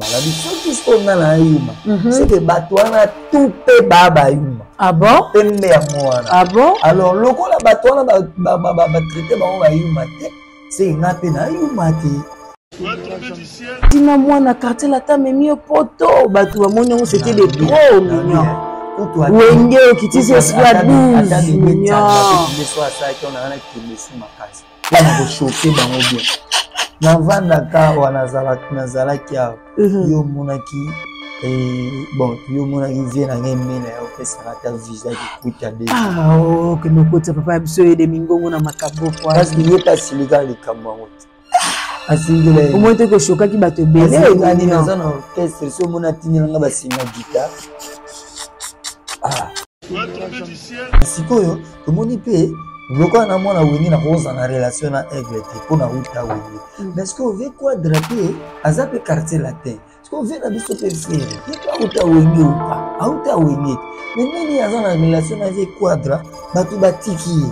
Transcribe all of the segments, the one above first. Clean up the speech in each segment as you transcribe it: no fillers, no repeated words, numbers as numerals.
La biso qui sont dans la yuma. C'est que batouana tout est baba yuma. Ah bon? Pembe ya mwana. Ah bon? Alors loko la batouana ba traiter ba on yuma te. C'est ngape na yuma te. Tina mwana quartier la ta memio poto batu ba moni c'était des trop mignons. Wenge okitisi espoir 12 mignons. Les soirs ça qui on a qui me sous ma case. On va choquer bango bien. Navandaka nazalaki awa yo monaki bon yo monaki vie na ngemena yo pesaka ta visa kikuta de ah oh que nos côtés papa biso et de mingongo na makabo kwa parce que yeta silika likambo ngo asingile au moins te ko choka ki bato belé ngani naza na orchestre so mona tinela ba singa guitar ah sikoyo tomoni pe Loko na mwana wengi na koza na relation na aigle te pona uta wengi. Mais ce qu'on veut quoi draper azape quartier latin. Ce qu'on veut na biso pe faire. Yeka uta wengi ou pas. Auta wengi. Mais nini aza na relation na vie quadra batu batiki.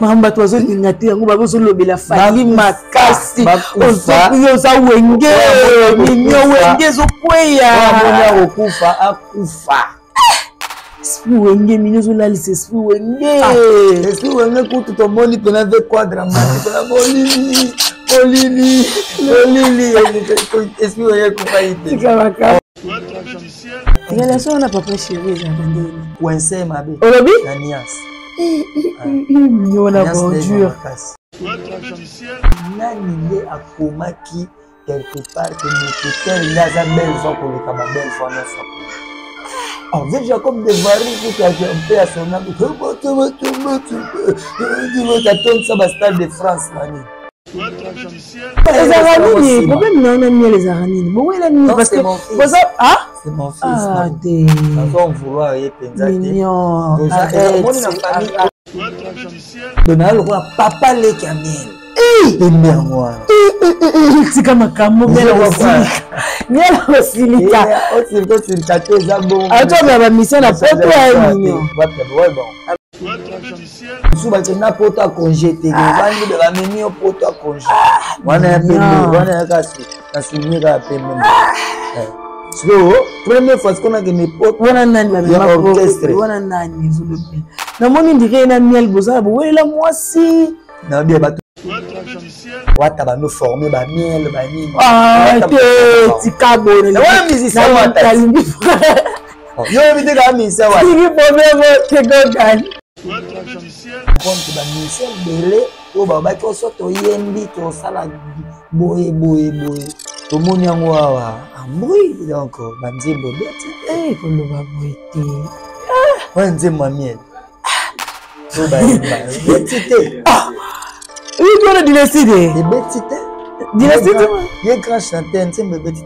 Mamba tozo lingati yango bazo lobela fali makasi. Ozo za wenge. Minyo wenge zo kweya. Mwana okufa akufa. Esprit wenge minyozo la lise esprit wenge esprit wenge kutu to moni pena ve quadra mati pena bolili esprit wenge kufaite tikabaka relation na papa chérie za bandeni coincé mabe olobi na nias minyo na bordure nani nde akomaki quelque part que moteteur ndaza belle fois pour le kaba belle fois na sa en fait, Jacob de Varie qui a un peu à son âme. Tu attends ça, Stade de France. Les Aranini, pourquoi nous avons mis les Aranini? Pourquoi il a mis parce que c'est mon fils. Ah, des. Nous allons vouloir y penser. Mignon. Arrête. Donald, papa les camions. Moi. C'est comme un camo, mais là aussi. Mais là aussi, il y a. Ah, tu as ma mission à porter à mignon. Si tu as poto à congé, tu vas venir au poto à congé. On a un peu de première fois qu'on a gagné potes, on a un orchestre. On a un na moni ndike na miel boza bo la moi si na bien bato wata ba no former ba miel ba nini ah te tikabo ne wa musicien wata yo éviter ka musicien wata tiki problème ke gogan compte ba musicien belé o ba ba ko soto yembi to sala boye to moni yango awa ambui donc ba nzimbo beti ko lo ba boye te wa nzimbo miel. Oui, tu as décidé. Les bêtises. Il y a un grand chanteur, c'est mes bêtises.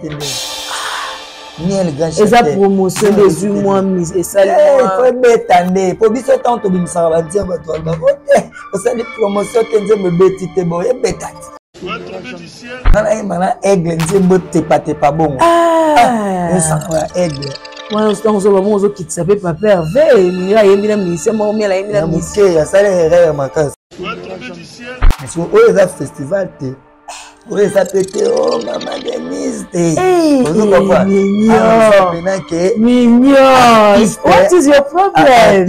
Miel grand chanteur. Et sa promotion des humours mis et ça. Il faut mettre année. Pour bien ce temps, tu me sers à dire à toi. Parce que les promotions, tu me bêtises. Bon, il y a bêtises. Maintenant, aigle, tu pas bon. Ah, on s'en va aigle. Moi, on se voit aux qui ne savent pas faire. Il y a une mission, mais il y a une mission. Il y a ça, les rêves, ma casse. Mais si on a un festival, oui, ça peut être, oh, maman Denise. Mignon. What is your problem?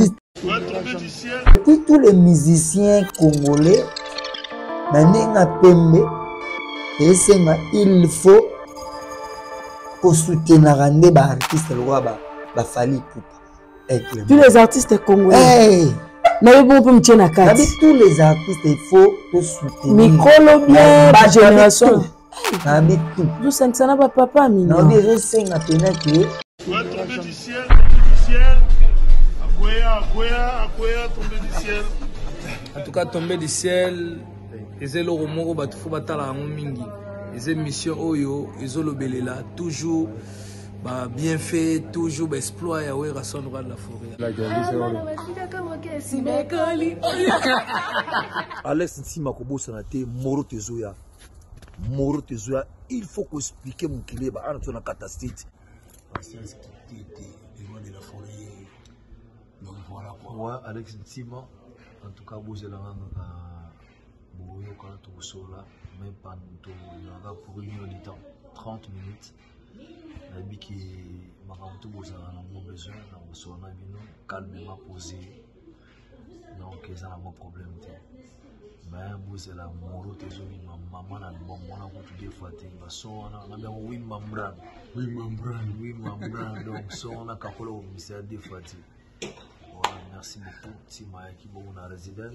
Et puis tous les musiciens congolais, il faut pour soutenir les artistes Fally Ipupa. Tous les artistes congolais. Mais bon, pour me tenir à quatre. Tous les artistes, il faut soutenir. Micro bien, génération. Nabi tout. Tout ça n'a pas papa, mignon. Non, je sais que tu es là. En tout cas, tomber du ciel, et c'est le roman qui faut battre la mingi. Et c'est mission Oyo, ils ont le belela toujours. Bah, bien fait, toujours exploit et ouais, rasson de la forêt. Alex Ntima Kobo Sanate, Moro Tezoya. Moro Tezoya, il faut qu'on explique mon kilé, bah, on a catastrophe. Parce que c'est loin de la forêt. Donc voilà quoi. Moi, Alex Ntima, en tout cas, vous allez rendre à Boyo quand tu sois là, même pas pour une heure du temps. 30 minutes. Nabi qui m'a tout besoin mon besoin, on a calmement posé. Donc ils ont un problème. Mais vous la moro tezo ni maman na bon on a beaucoup de fois te so on a bien oui membran donc so on a kapolo ministère de fois te. Voilà, merci beaucoup Tima qui bon na résident.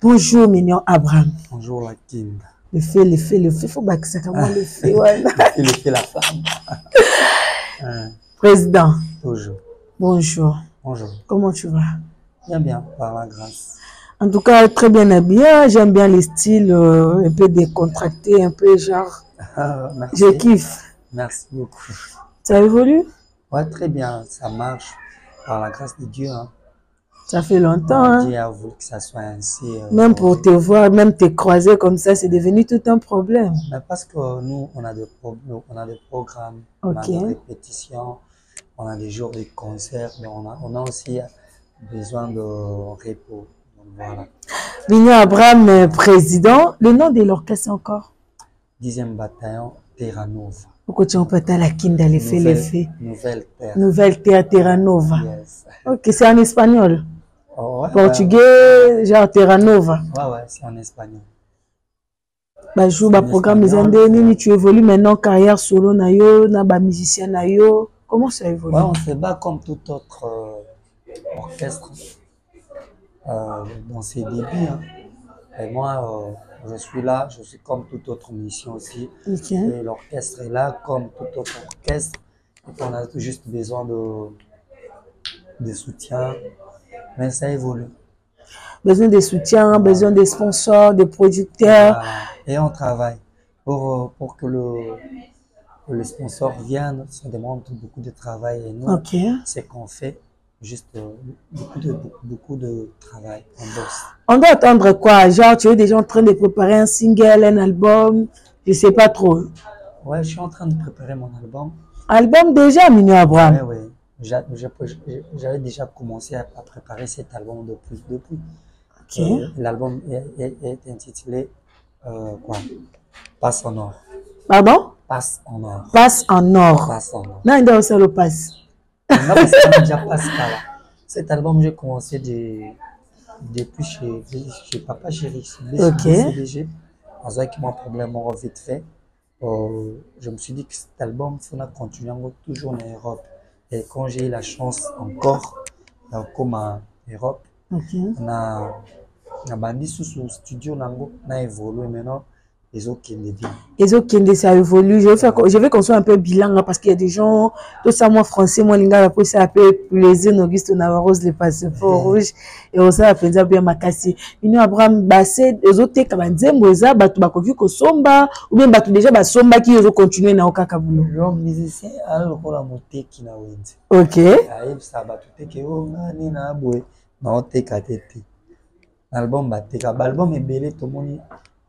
Bonjour, mignon Abraham. Bonjour, la King. Le fait, faut baquer ça comme le fait. Ouais. Le fait, la femme. Président. Toujours. Bonjour. Bonjour. Comment tu vas? Bien, par la grâce. En tout cas, très bien habillé. J'aime bien les styles un peu décontractés, un peu genre. Merci. Je kiffe. Merci beaucoup. Ça évolue? Ouais, très bien. Ça marche par la grâce de Dieu. Hein. Ça fait longtemps. Dieu a voulu que ça soit ainsi. Même pour te voir, même te croiser comme ça, c'est devenu tout un problème. Mais parce que nous, on a des programmes, okay. On a des répétitions, on a des jours de concert, mais on a aussi besoin de repos. Donc, voilà. Mignon Abraham, président. Le nom de l'orchestre encore? 10e bataillon Terra Nova. Pourquoi tu peux la Kinda les faits? Nouvelle Terre. Nouvelle Terre Terra Nova. Yes. Ok, c'est en espagnol. Oh, ouais, portugais, genre Terra Nova. Ouais, c'est en espagnol. Bah, joue bah programme les Andéni, tu évolues maintenant carrière solo nayo, na ba musicien nayo. Comment ça évolue? Ouais, on se bat comme tout autre orchestre dans ses débuts. Hein. Et moi, je suis là, je suis comme toute autre mission aussi. Okay. Et l'orchestre est là comme tout autre orchestre. Et on a juste besoin de soutien. Mais ça évolue. Besoin de soutien, besoin de sponsors, de producteurs. Voilà. Et on travaille pour que le sponsor vienne. Ça demande beaucoup de travail. Et nous, okay. C'est qu'on fait juste beaucoup de travail. On bosse. On doit attendre quoi? Genre, tu es déjà en train de préparer un single, un album? Je sais pas trop. Ouais, je suis en train de préparer mon album. Album déjà, Mignon Abraham? Ouais. J'avais déjà commencé à préparer cet album depuis. Okay. L'album est intitulé quoi? Passe en or. Pardon? Passe en or. Passe en or. Passe en or. Non, il doit le passe. Non, parce qu'on a déjà passé là. Cet album, j'ai commencé depuis chez Papa Chéri. CDG. Avec mon problème vite fait. Je me suis dit que cet album, il faut continuer toujours en Europe. Et quand j'ai eu la chance encore, comme en Europe, okay. on a bandit sous studio, on a évolué maintenant. Les autres qui ça évolue. Je vais qu'on soit un peu bilingue parce qu'il y a des gens, tout ça, moi français, moi linga, après ça appelle plaisir, Auguste Navarros, les passeports rouges, et on s'est appelé bien ma cassé. Mignon Abraham, Bassé, les autres, quand on dit, Moza, Batou Bakovi, Kosomba, ou bien Batou déjà, Basomba qui veut continuer dans Okakaboulou. Le musicien a le rôle à monter qui n'a pas. Ok. Ça va tout que oh, nani na boue, na ote katete. L'album est belé, tout le monde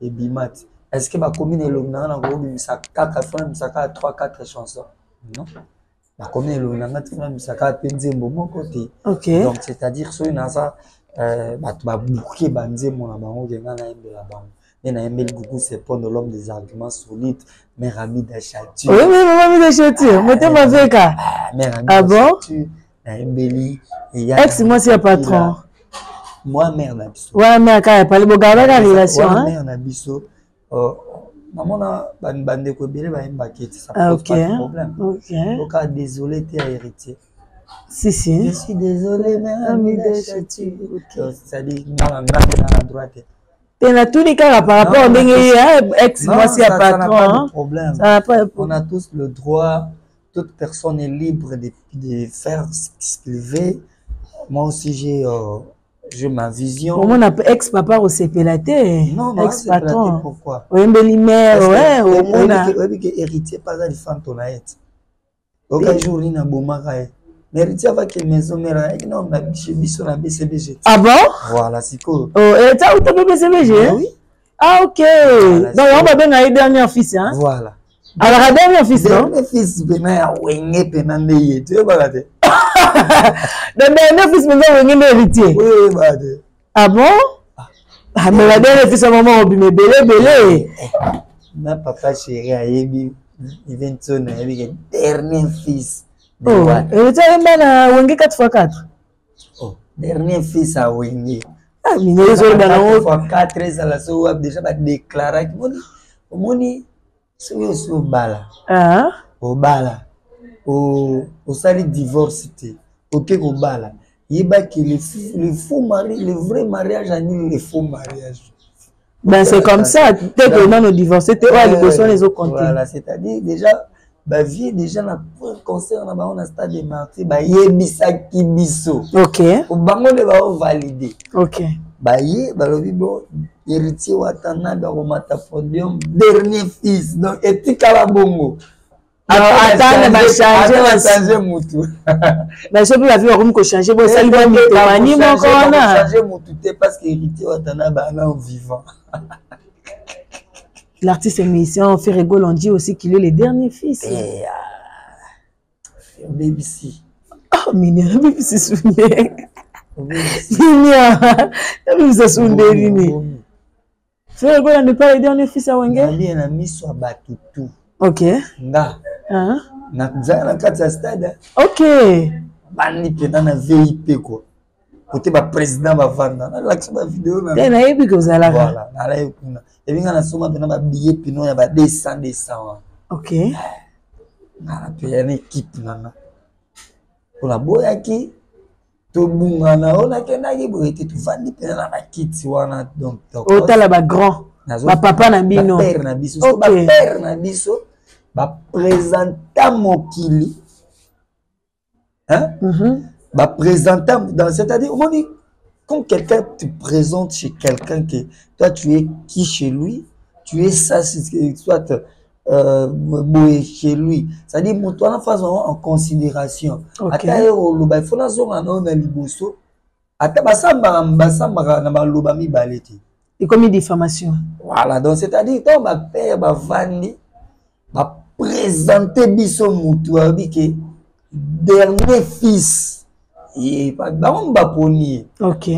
est bimat. Est-ce que ma commune est l'omnana na go bimisa 4 fois misaka 3-4 chansons? Non. La commune est l'omnana tina misaka penzembo mon côté. OK. Donc c'est-à-dire so ina ça ba bouquet banzembo na bango genga na embela bango. Et na embel gougou c'est pour l'homme des arguments solides, mais Rami d'Achatu. Oui, Rami d'Achatu. Moi t'es ma veka. Ah bon? Na embeli ex moi c'est patron. Moi mère na biso. Ouais, mais quand pas le boga la relation hein. Mère na biso. namona bandeko ebele bayembaki ete ça Ah, pose ok. pas de problème. Ok. Donc désolé t'es héritier. Si, si. Je suis désolé mais Amida Amida Chati. Chati. C'est-à-dire nganga à droite. T'es là tous les cas par rapport à ex moi si à patron. Ça n'a pas de problème. Ça n'a pas de On a tous le droit, toute personne est libre de faire ce qu'il veut. Moi aussi j'ai ma vision. Comment on a ex-papa au CPLAT? Non, ex-patron. Pourquoi? Oui, mais ouais, au monde. Oui, que héritier pas ça, il fait ton aide. Aucun jour, il n'a pas de l'héritier va que maison mère, non, on a biso na BCBG. Ah bon? Voilà, c'est cool. Oh, et ça, tu as BCBG? Oui. Ah, ok. Donc, on va bien à dernier fils, hein? Voilà. Alors, à dernier fils, non? Dernier fils, ben, à Wenge, penandeye. Tu veux pas rater? Donc, dernier fils, mais on est héritier. Oui, bah, ah bon? Ah, mais la dernière fils, à un moment, on me belé. Ma papa chéri, il vient de sonner avec le dernier fils. Oh, et tu as un Wenge 4x4? Oh, dernier fils à Wenge. Ah, mais il y a 4x4, ça l'a déjà déclaré. Moni, c'est au bala. Ah? Au bala. Au sali divorce. Ok, au bala. Il y a le faux mari, le vrai mariage annule le faux mariage. Ben, c'est comme ça. Dès que nous divorcés, tu as les autres comptes. Voilà, c'est-à-dire déjà, bah, vie déjà na concert na ba stade de Martyrs ba yebisa kibiso. OK. Au bango de ba valider. OK. Ba ye ba lobi bo héritier watana ba romata podium dernier fils. Donc etika la bongo. Attends, ba changer mutu. Mais je peux la vie comme ko changer bo ça va me témoigner mon corona. Changer mutu parce que héritier watana ba na vivant. L'artiste émission fait rigole, on dit aussi qu'il est le dernier fils. BBC. Oh, mignon, BBC Soundé. Mignon, BBC Soundé, mignon. Fait rigole, on n'est pas le dernier fils à Wenge? Il y a un ami sur Batutu. Ok. Nga. Hein? Na kati stade. Ok. Bani pena na VIP quoi. Côté ba président ba vanda. Na l'action ba vidéo na. T'es naïf que vous allez. Voilà, na la kuna. Et bien na soma pena ba billet pino ya ba 200. Ok. Na pena une équipe nana. Pour la boya ki to bunga na ona kena ki bo ete tu vandi pena na kiti wana donc. Ota la ba grand. Ba papa na bino. Ba père na biso. Ba père na biso. Ba présenta mokili. Hein? Bah, présentant, c'est-à-dire, quand quelqu'un te présente chez quelqu'un que toi tu es qui chez lui, tu es ça, soit chez lui. C'est-à-dire, mon toi, en considération. Ok. Il faut la zone en liboso. Et comme une diffamation. Voilà, donc c'est-à-dire, toi, ma père, ma vandi, ma présenter biso moutou, que dernier fils. Et pas dans Baponi. Ok.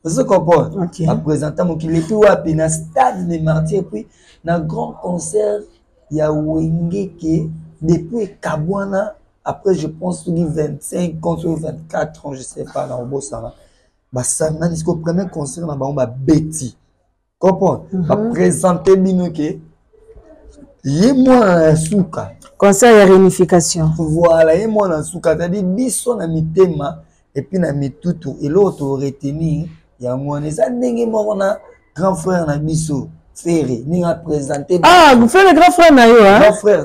Vous comprenez? Ok. En présentant mon qu'il est tout à peine stade de Martyrs, puis dans grand concert, il y a Wenge qui depuis Kabwana, après je pense qu'il 25 ans ou 24 ans, je sais pas, dans le Bossana. Bah ça, le premier concert, on a Betty. Comprends? Va présenter Binoké. Yé-moi souka. Conseil à réunification. Voilà, yé-moi souka. C'est-à-dire, biso na mitema. Et puis na mitutu et l'autre retenir il y a moi ça ndenge moko na grand frère na biso Ferré ni a présenté ah vous faites le grand frère na yo hein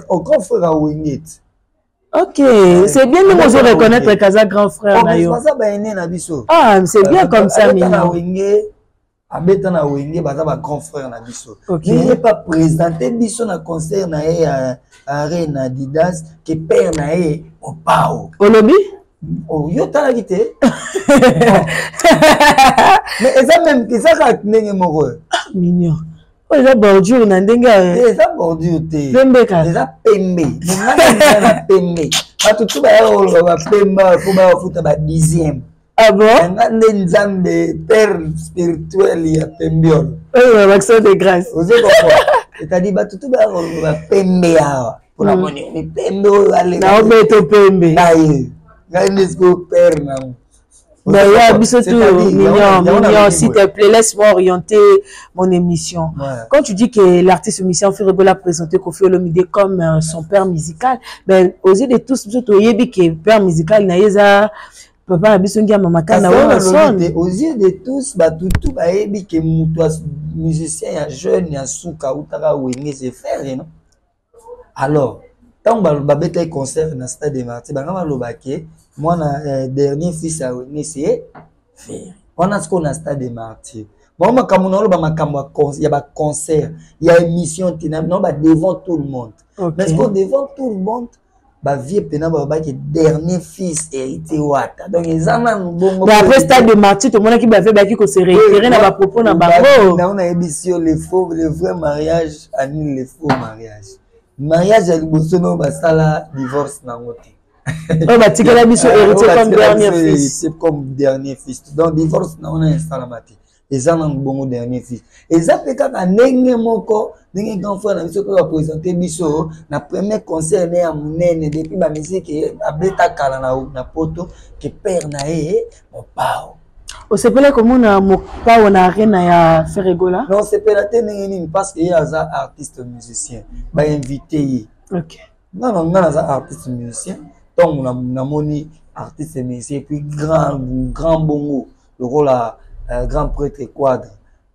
grand frère à Wenget. OK c'est bien nous je reconnaître Kaza grand frère na yo c'est ça ba ene na biso ah c'est bien comme ça mais na Wenge abeta na Wenge baza ba grand frère na biso okay. Il n'est pas présenté biso na concert na Arena Adidas que père na au pao Olobi. Oh, yo t'as la guité. Mais ça même, ça a été mignon. Oh, ça bordure, on a des ça bordure, des ça pembe. Pembe. Pas tout va pembe, faut pas foutre ba dixième. Ah bon? On a des nzambe père spirituel ya pembiol. Oh, l'accent de grâce. Vous savez pourquoi? C'est-à-dire ba tout va pembe ya. Pour la monnaie, mais pembe aller. Na obeto pembe. Aïe. Gagnes go père na. D'ailleurs, mignon, s'il te plaît, laisse-moi orienter mon émission. Ouais. Quand tu dis que l'artiste musicien Ferrego l'a présenté Koffi Olomide comme son père musical, ben, aux yeux de tous, surtout, il y a père musical, Naïza, papa, Abisongia, Mamakana, aux yeux de tous, tout, que musicien, jeune, souka, outara, ouéné, c'est faire, non? Alors, tant que babeta concert dans le stade de Martyrs, moi, mon dernier fils a essayé faire. On a ce qu'on a stade de Martyrs. Moi, il y a un concert, il y a une émission devant tout le monde. Mais devant tout le monde, vie est dernier fils hérité Wata. Donc, ils ont après stade de Martyrs, tout le monde qui va faire qui se réitérer dans ma propos dans on a émission les vrais mariages annulent les faux mariages. Mariage à l'Ibosono, basala divorce na ngote. Oh, bah, tu as hérité comme dernier fils. C'est comme dernier fils. Donc, divorce na on a installé mati. Et ça, on bon dernier fils. Et ça, peut être un nègre moko, nègre grand frère, na biso ko présenter biso na premier concert né à munene depuis ba musique a beta kala na poto que père na mon pao. On se peut comme on a pas on a rien à Ferrego là. Non, c'est pas la tête parce qu'il y a un artiste musicien, bah invité. OK. Non, on a un artiste musicien, donc on a moni artiste musicien puis grand bongo, le rôle à grand prêtre quadre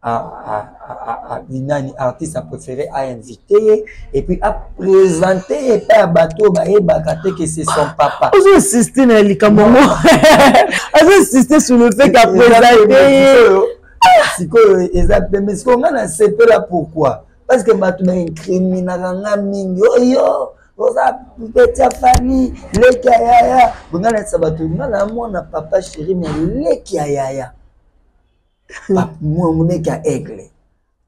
à Vinani artiste a préféré à inviter et puis à présenter et pas à bateau que c'est son papa. On insiste sur le Cameroun. On insiste sur le fait qu'à présenter mais ce qu'on a c'est là pourquoi? Parce que bateau incrimine na mingi yo oza petit famille le kaya on a ça bateau na mon papa chéri mais le kaya moi mon ka aigle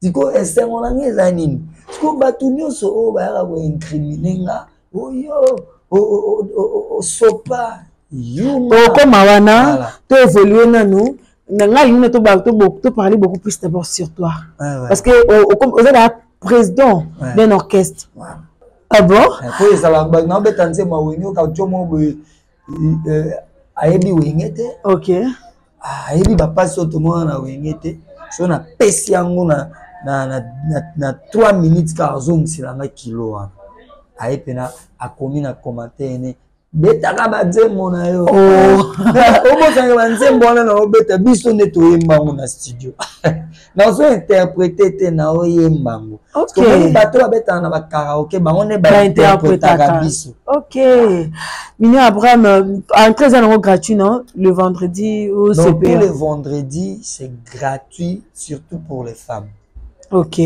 diko ese on a ngeza nini ko bato nyonso o ba ya ko incriminer nga o sopa yuma comme wana to évoluer nanu nanga to parler beaucoup plus d'abord sur toi parce que vous êtes président d'un orchestre. Ah bon? Pour ça la na betanze ma wenyo ka chomo ayebi wengete. OK. Ayebi ba passe autrement na wengete. So na pesi yango na 3 minutes ka zongsilanga kilo. Ayebi na akomi na commentaire ne betaka bademo na yo. Omo sanga banzembo na obeta biso ne toyembango na studio. Na so interpréter te na oyembango. OK. Bato babeta na ba karaoke bango ne ba interpréter biso. OK. Mignon Abraham entrée en gratuit non le vendredi au CPA. Donc tous les vendredis c'est gratuit surtout pour les femmes. OK.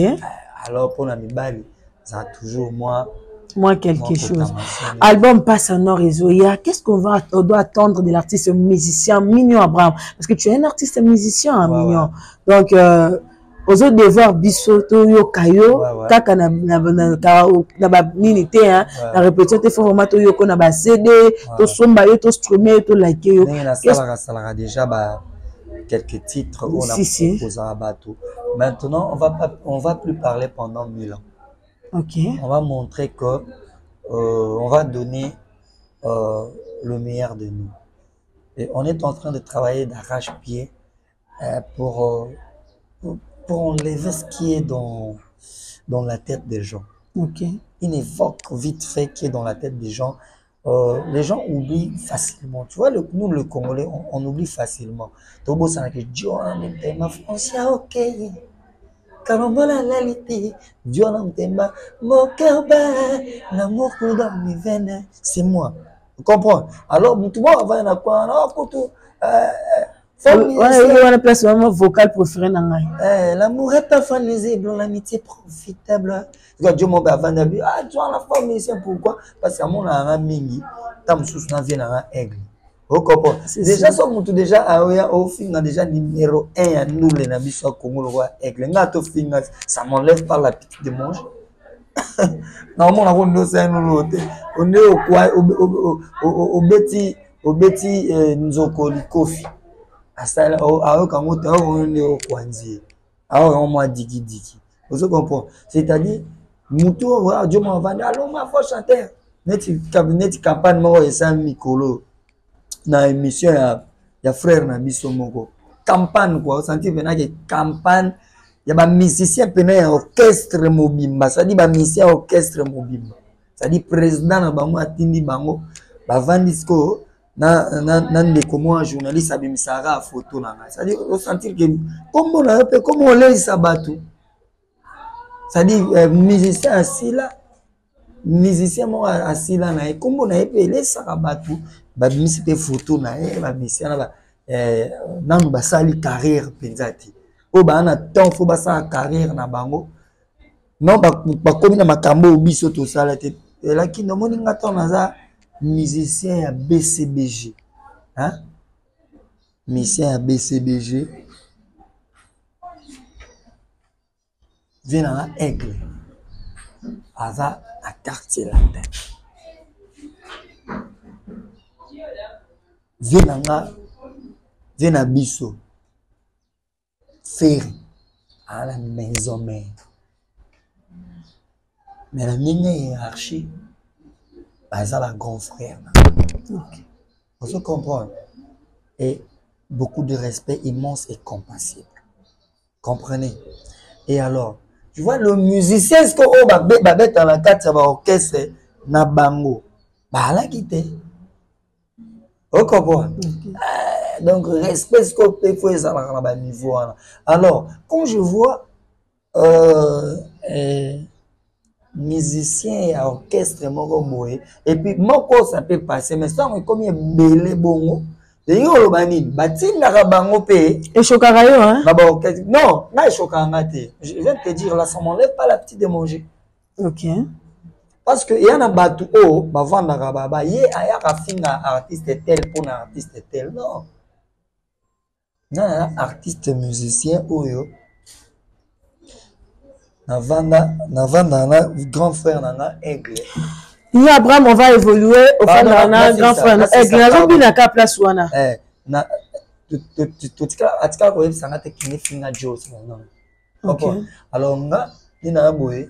Alors pour la mibali ça toujours moi quelque chose. Album passe en or et Zoya. Qu'est-ce qu'on doit attendre de l'artiste musicien Mignon Abraham? Parce que tu es un artiste musicien, Mignon. Donc, aux autres devoirs, Bissoto, Yokayo, Kaka na minité, la répétition, il faut vraiment que na ba CD, to somba yo, to streamer, to liker yo. Ça déjà quelques titres on a proposé à Bateau. Maintenant, on va plus parler pendant 1000 ans. OK. On va montrer que on va donner le meilleur de nous. Et on est en train de travailler d'arrache-pied pour enlever ce qui est dans la tête des gens. OK. Il évoque vite fait qui est dans la tête des gens. Les gens oublient facilement. Tu vois, nous, le Congolais, on oublie facilement. Tobo, ça n'a que Dieu, ma France, OK. Karambola l'alité, Dieu n'entend mon cœur bat, l'amour coule dans mes veines, c'est moi. Tu comprends? Alors, tout le monde va y avoir quoi? Alors, on a place vraiment vocal préféré dans l'amour est parfois nuisible, l'amitié profitable. Dieu m'a dit avant d'habiller, tu as la forme ici, pourquoi? Parce que mon a un mingi, tam sous na vient un aigle. Vous comprenez? Déjà, ça déjà au film déjà numéro 1 à nous les nabis soit Congo le roi aigle. Ngato film ça m'enlève pas la petite de mange. Normalement on a c'est nous l'autre. On est au quoi au beti nzoko likofi. Asala au kango ta on est au kwanzi. Alors on m'a diki. Vous comprenez? C'est-à-dire muto wa Dieu m'a vendu allons ma faut chanter. Net campagne mo et ça micolo. Na émission ya frère na biso moko campagne quoi sentir venant que campagne ya ba musicien pena ya orchestre mobimba ça dit ba musicien orchestre mobimba ça dit président na bango atindi bango ba vandisco na ndeko moi journaliste abimisara photo na ça dit au sentir que comme on a peu comme on laisse sabatu ça dit musicien asila musicien mo asila na comme on a peu laisse sabatu ba bimisi pe photo na ba musicien na ba nanu basali carrière penzati o ba na temps faut basa carrière na bango non ba komi na makambo biso to sala te lakini no moni ngata naza musicien ya BCBG hein musicien ya BCBG vient à Aigle aza à quartier latin vient à Bisso Ferry à la maison mère mais la hiérarchie ça la grand frère okay. On se comprend et beaucoup de respect immense et compassible comprenez et alors tu vois le musicien ce qu'on va mettre dans la carte ça va orchestre na bango bah la quitter on comprend donc respect ce qu'on peut faire ça à la niveau alors quand je vois musicien et orchestre moko boye et puis moko ça peut passer mais ça on comme belé bongo et yo lo bani batinga bango pe et chokara yo hein ba orchestre non na chokanga te je viens te dire là ça m'enlève pas la petite de manger OK parce que il y en a batu o ba vanda ba ye aya ka finga artiste tel pour un artiste tel non artiste musicien oyo Navanda, na grand frère nana Aigle. Ni Abraham on va évoluer au fond nana grand frère Aigle. Na zobi na ka place wana. Na atika ko yebisa ngate kini finga Joe non. OK. Alors nga ina boye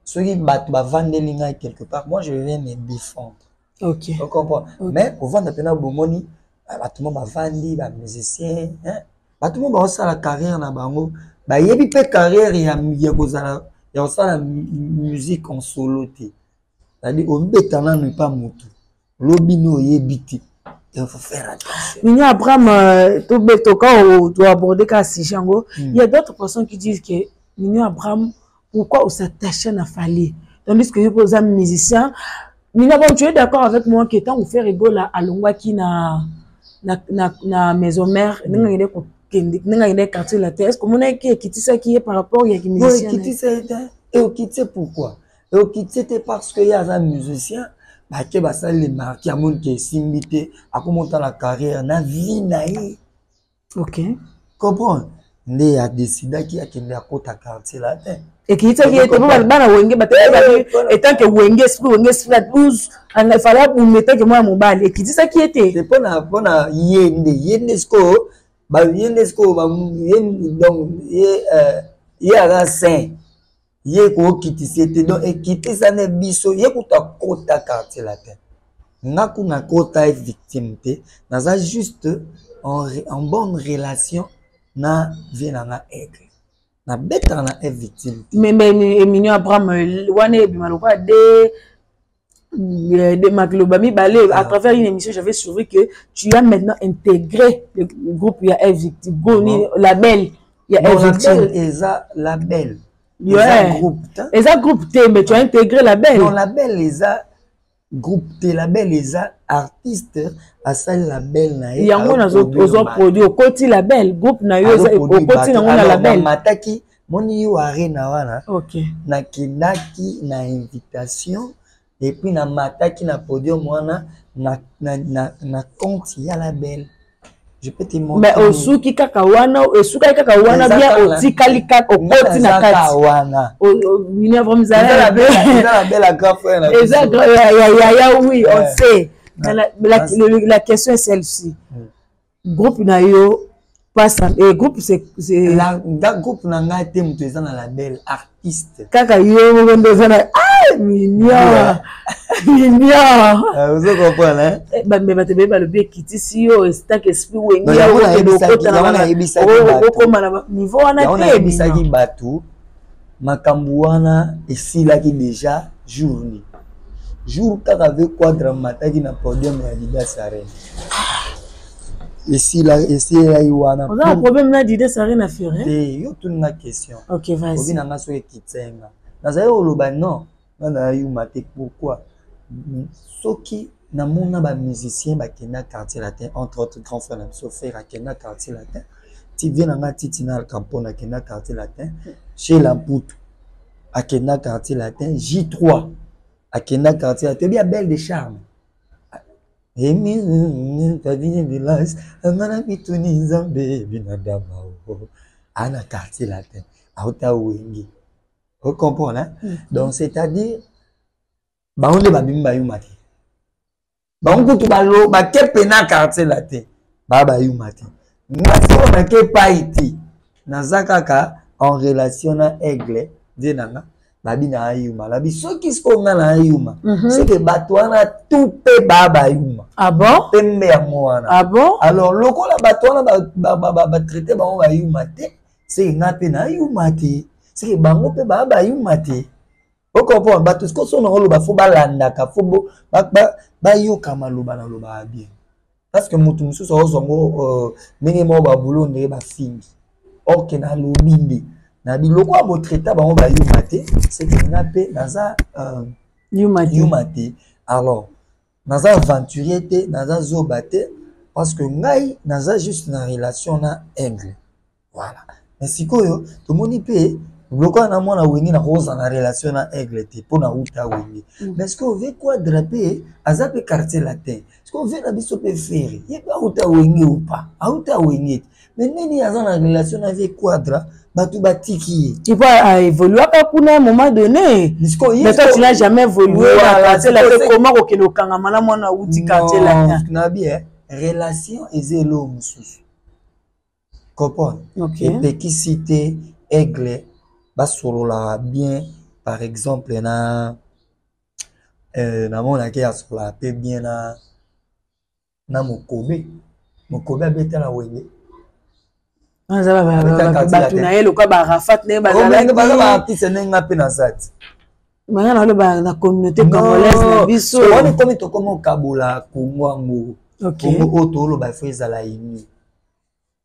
soki bat ba vandeli nga quelque part moi je viens me défendre. OK. Tu comprends? Mais au vendre pena bomoni tout le monde ba vandi ba musicien hein. Tout le monde ba sa la carrière na bango. Bah yebi pe carrière ya kozala ya osala musique en solo te c'est-à-dire on betana ne pas mutu lobino yebiti il faut faire attention Mignon Abraham to beto quand doit aborder ka Sichango il y a d'autres personnes qui disent que Mignon Abraham pourquoi on s'attache à Fali tandis que vous êtes musicien Mignon Abraham tu es d'accord avec moi que tant on fait rigola à Longwaki na maison mère n'engagez pas quartier la terre. Est-ce que mon équipe qui ça qui est par rapport à qui musicien et qui sait pourquoi et qui sait parce que il y a un musicien bah qui va ça les marquer à mon qui s'imiter à commenter la carrière na vie naïe. OK comprends né a décidé qui a à côté quartier la terre et qui ça qui était bon bana wenge et tant que wenge esprit 12 il fallait pour mettre que moi mon bal et qui dit ça qui était c'est pas na yende score ba yenesko ba donc ye ara saint ye ko kiti c'était donc équité ça ne biso ye kuta kota quartier la tête na kuna kota victime te na juste en bonne relation na vient na Aigle na beta na victime mais Mignon Abraham wane bimaloka de Maglobami Balé à travers une émission j'avais suivi que tu as maintenant intégré le groupe il y a victime label il y a victime et ça label groupe T mais tu as intégré label non label les groupe T label les artistes à ça label na il y a un autre produit au côté label groupe na yo au côté na label mataki moni yo arena wana OK na kinaki na invitation et puis na mataki na podium wana na compte ya label je peux te montrer mais osuki kaka wana bien otikali kaka okoti na kati wana Mignon vraiment ça la belle grand frère ya oui on sait la question est celle-ci groupe na yo passe et groupe c'est la groupe na nga te mutu eza na label artiste kaka yo ndezana Mignon. Mignon. Vous comprenez? Mais tu veux le bien quitter si yo c'est que esprit wengi ya wana ebisaki niveau wana ebisaki bato makambo wana esilaki déjà journée jour kaka avec quadra mataki na podium ya Didas Arena esilaki wana on a un problème na Didas Arena faire yo tuna question OK vas-y obi nanga so ekitsenga nazali oloba non na yuma te pourquoi soki na mona ba musicien ba kena quartier latin entre autres grands frères na so faire a kena quartier latin ti vient na titina al campon a kena quartier latin chez Lamputu a kena quartier latin J3 a kena quartier latin bien belle de charme et mi ta vie village ngana bituni nzambe binadama ana quartier latin auta wengi vous comprenez hein? Donc c'est-à-dire ba onde ba bimba yumati bango tu balo ba kepena quartier latin ba yumati ngasi on ke pa iti nazaka en relation na aigle dinanga babi na yuma la biso kisko ngana yuma c'est que batwana tout pe ba yuma ah bon pembe ya mwana ah bon alors lokola batwana ba traiter ba yuma te c'est ngape na yuma te c'est que bango pe ba yuma te. Vous comprenez? Tout ce que son rôle, il faut balandaka, faut ba yo kamaloba na loba bien. Parce que mutu musu so zongo nenge mo ba boulot ndé ba fingi. Or que na lobinde. Na biloko abo traiter ba on ba yumate, c'est que na pe naza yumate. Alors, naza aventurier te, naza zobate parce que ngai naza juste na relation na aigle. Voilà. Mais sikoyo, to moni pe bloquant na mona wengi na rosa na relation na aigle te pona uta wengi mais est-ce qu'on veut quoi draper azape quartier latin est-ce qu'on veut na biso pe faire y pas uta wengi ou pas uta wengi mais nini azana relation avec quadra batu batiki tu peux évoluer à un moment donné mais toi tu n'as jamais évolué à quartier latin comment okelo kangama na mona uti quartier latin na bien relation ezelo mususu comprendre OK et petit cité aigle basolola bien par exemple na mona ke asola pe bien na mokobe abeta la wenge batu na ye loka ba Rafat ne ba artiste nenga pe na zati manga na ba na communauté congolaise na biso on comme to comme kabola Congo Congo otolo ba feza la ini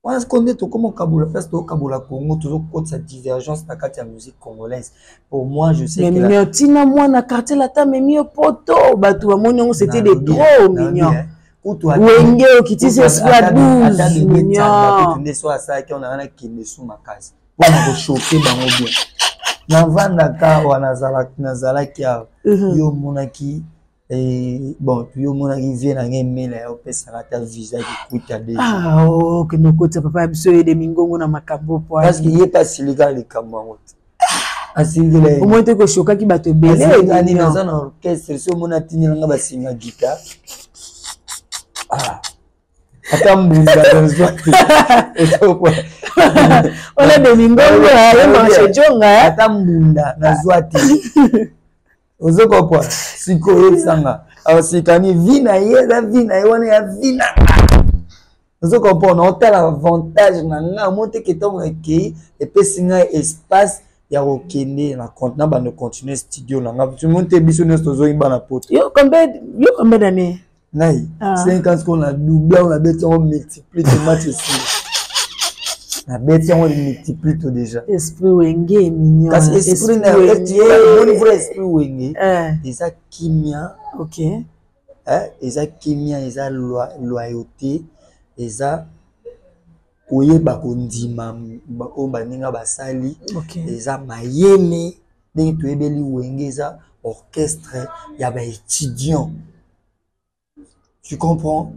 parce qu'on est tout comme Kaboula parce que Kaboula Congo toujours contre sa divergence dans la musique congolaise pour moi je sais que mais tina moi na quartier latin mais mieux poto batu monyo c'était des trop mignons wenge okiti c'est soit 12 mignons tunde soit ça qui on a kinde sous ma case pour me choquer bango bien na vanda ka wana nazala kia yo monaki et bon puis au moins arrivé na ngemela ya opesa ta visa qui coûte déjà ah oh que nos côtés papa biso et de mingongo na makambo po parce qu'il est pas si légal les camarades au moins te ko choka ki bato belé ani na zone orchestre so mona tinila nga basinga guitare ah atambunda dans on a de mingongo ya marché jonga atambunda na zwati ozo kopwa siko sanga asikani vina yeza vina yone ya vina ozo kopwa na hotel avantage na nga monte ketongo eki epesinga espace ya okende na contenant ba no continuer studio na nga tu monte biso nesto zo imba na poto yo combien d'années nai 50 qu'on a doublé on a bêté on multiplie de match ici la bête on multiplie tout déjà esprit wenge mignon parce que esprit na bon vrai esprit wenge eza kimia OK eza kimia eza loyauté eza oyeba kondima o baninga basali eza mayele ndenge toyebeli wenge eza orchestre ya ba étudiant tu comprends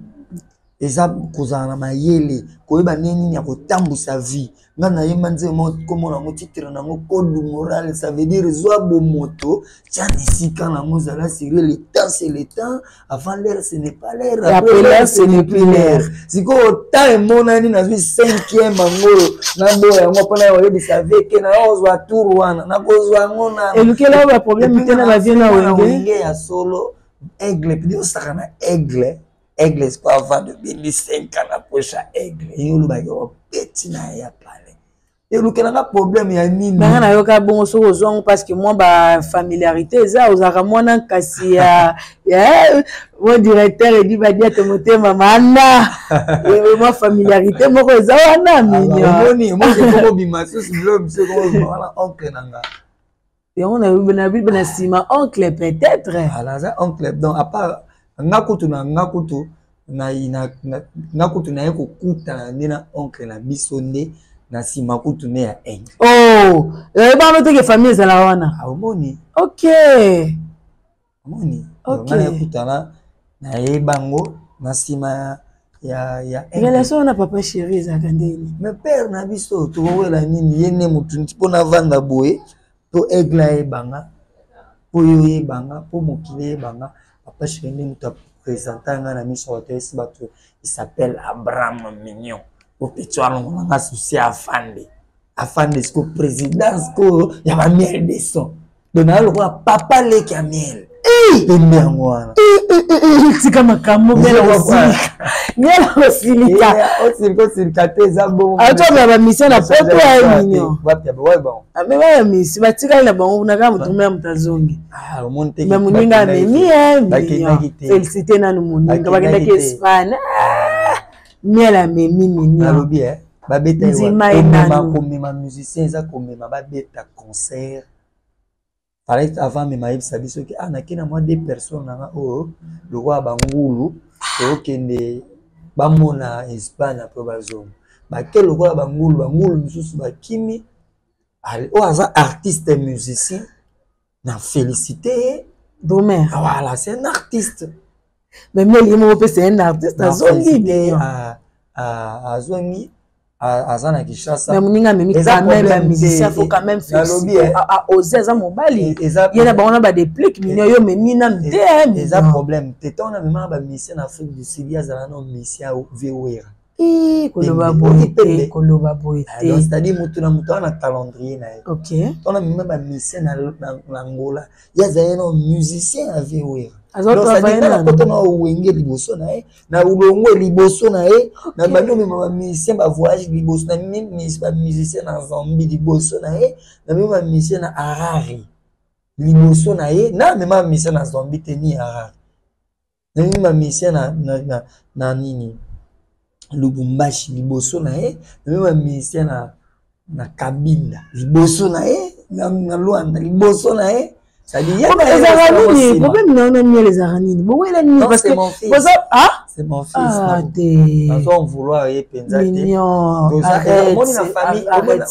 eza kozala na mayele koyeba nini ya kotambusa vie nga nayemba nzema komona ngo titre nango code moral, ça veut dire zwa bomoto tia na esika nango zala sérieux. Le temps c'est le temps, avant l'heure ce n'est pas l'heure, après l'heure ce n'est plus l'heure. sikoyo temps emonani nazwi 5e angolo naboya yango mpona oyebisa veke naozwa tour wana nakozwa yango na elukela ba problème tena bavie na wenge ya solo aigle puis osaka na aigle c'est quoi avant de bénir 5 ans na poche à aigle et on va petit na ya pale et le kana problème ya nini banga na yoka bongo so ozongo parce que moi ba familiarité za ozaka mwana kasi ya mon directeur et dit ba dia te motema mana et moi familiarité moko za wana minyo moi je ko bimaso silo c'est comme voilà oncle nanga et on a eu na sima oncle peut-être ala za oncle donc à part ngakutu na ekokuta nina oncle na biso nde na sima kutu ne ya eng. Oh, ba no teke famille za la wana. Omoni. OK. Omoni. OK. Na ekutana na yebango na sima ya eng. Relation na papa chéri za kandeni. Me père na biso to wela nini yene mutu mpona vanda boye to egla ebanga. Po yo ebanga, po mokile ebanga. Papa chéri ni mutu présentant na mission hôtel bato il s'appelle Abraham Mignon au petit on a associé à Fande ce présidence ko ya ba miel de son donald le papa le kamiel pembe ngwana tika makambo bela osilika osirikate za bon ato ba mission na poto ya Mignon bapia ba bon ameba mission batika na bango na kama mutumia mutazongi monte mais muninga memi félicité na muninga bakenda ke Espagne miela memi Mignon alobi babeta komema musicien eza komema babeta concert fallait avant me maïb sabi soki nakina moi deux personnes nanga o le roi bangulu okende bamona Espagne après bazongo bakel le roi bangulu mususu bakimi o aza artiste musicien na félicité Domer voilà c'est un artiste mais il mo c'est un artiste azongi azongi azana kishasa mais muninga memi quand même musicien faut quand même faire oser za mobali yena ba ona ba déplique Mignon yo memi na mdem eza problème teta on a même ba musicien en Afrique du Sud ya zala no musicien VOA koloba boye c'est-à-dire mutu na mutu na calendrier na OK on a même ba musicien na Angola ya zala no musicien à VOA donc c'est-à-dire na koto na wenge liboso na na ulongo liboso na na bando me ba musicien ba voyage liboso na même musicien na Zambie liboso na na même musicien na Harare liboso na na même musicien na Zambie teni Harare na même musicien na nini Lubumbashi liboso na même musicien na Kabinda liboso na na Luanda liboso na c'est-à-dire problème na miel les aranini bon ouais la parce que c'est mon fils on vouloir penza Mignon moni na famille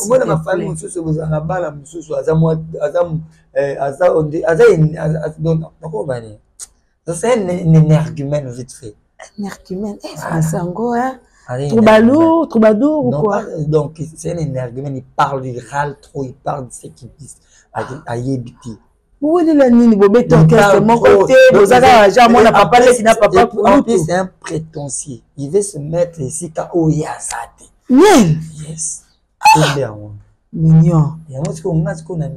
moni na famille mususu bozanga bala mususu donc bani c'est un argument vite fait un argument français troubadour ou quoi donc c'est un argument il parle il râle trop il parle de ce qu'il dit à yebiti oui, la nini bobé orchestre mon côté bozaka genre mon papa laisse na papa pour en plus c'est un prétentieux il veut se mettre ici ka oyasate miel yes Mignon et moi ce qu'on a ce qu'on a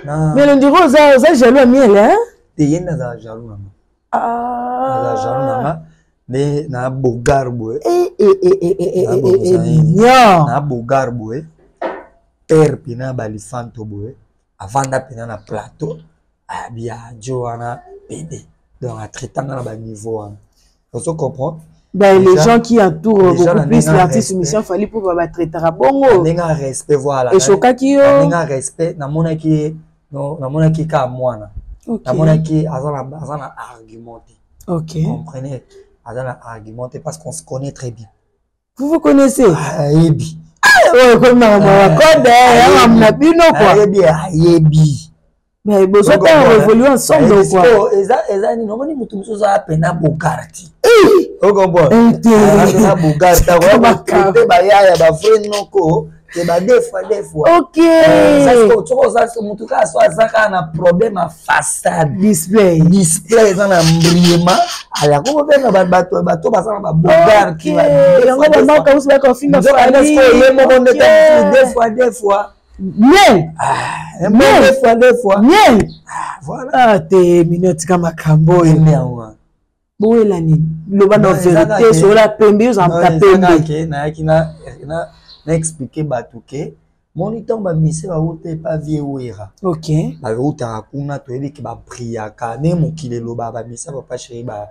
na mais on dirait ça jaloux miel hein te yenda za jaloux na jaloux na mais na bogarbo Mignon na bogarbo père pina balifanto boy avant d'appeler na plateau bien Joana PD donc à traitant dans le niveau on se comprend ben les gens qui entourent beaucoup plus l'artiste mission fallait pour va traiter à bongo nenga respect voilà et chokaki yo nenga respect na monaki ka mwana na monaki azana argumenter OK comprenez azana argumenter parce qu'on se connaît très bien vous connaissez yebi comme ma code amna bino quoi yebi mais besoin de évoluer ensemble quoi eza ni nomoni mutu mususu apena bogarti On comprend. Na Bugatti ta ko ba ya ba frère noko ke ba deux fois. OK. Ça c'est mon tout cas soit ça na problème à façade display dans la mbriema ala ko be na bato ba ça ba Bugatti ba yango ba usi ba ko finga famille ye mo on était deux fois bien deux fois bien voilà ah te minute kama kambo emewa boela nini loba na vérité sur la pembe aux pembe na expliquer bato ke moni tomba mise ba ute pa viewera OK ba uta kuna to ebi ke ba priaka ne mokile loba ba mise ba pa chéri ba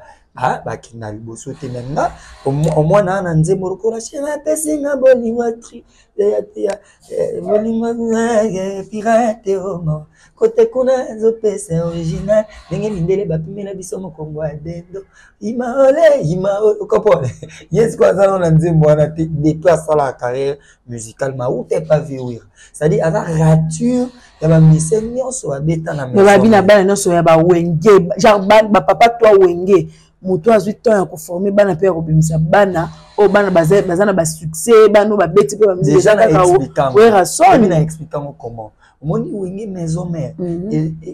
kina liboso te nanga omwana na nzembo lokola chera pesinga bolingo tri ya bolingo pirate homo kote kuna zo pesa original ndenge mindele bapimela biso mokongo ya dendo imaole kopole yes kwa ça na nzembo wana te depuis à la carrière musicale ma ou t'es pas vieux c'est-à-dire à la rature ya ba mise nyonso abeta na maison ba bina bana nyonso ya ba wenge genre ba papa toi wenge moto azwi temps ya koformer bana pe ya kobimisa bana o bana bazana ba succès bana ba beti pe ba musique déjà kaka wera son na expliquant comment moni wenge maison mère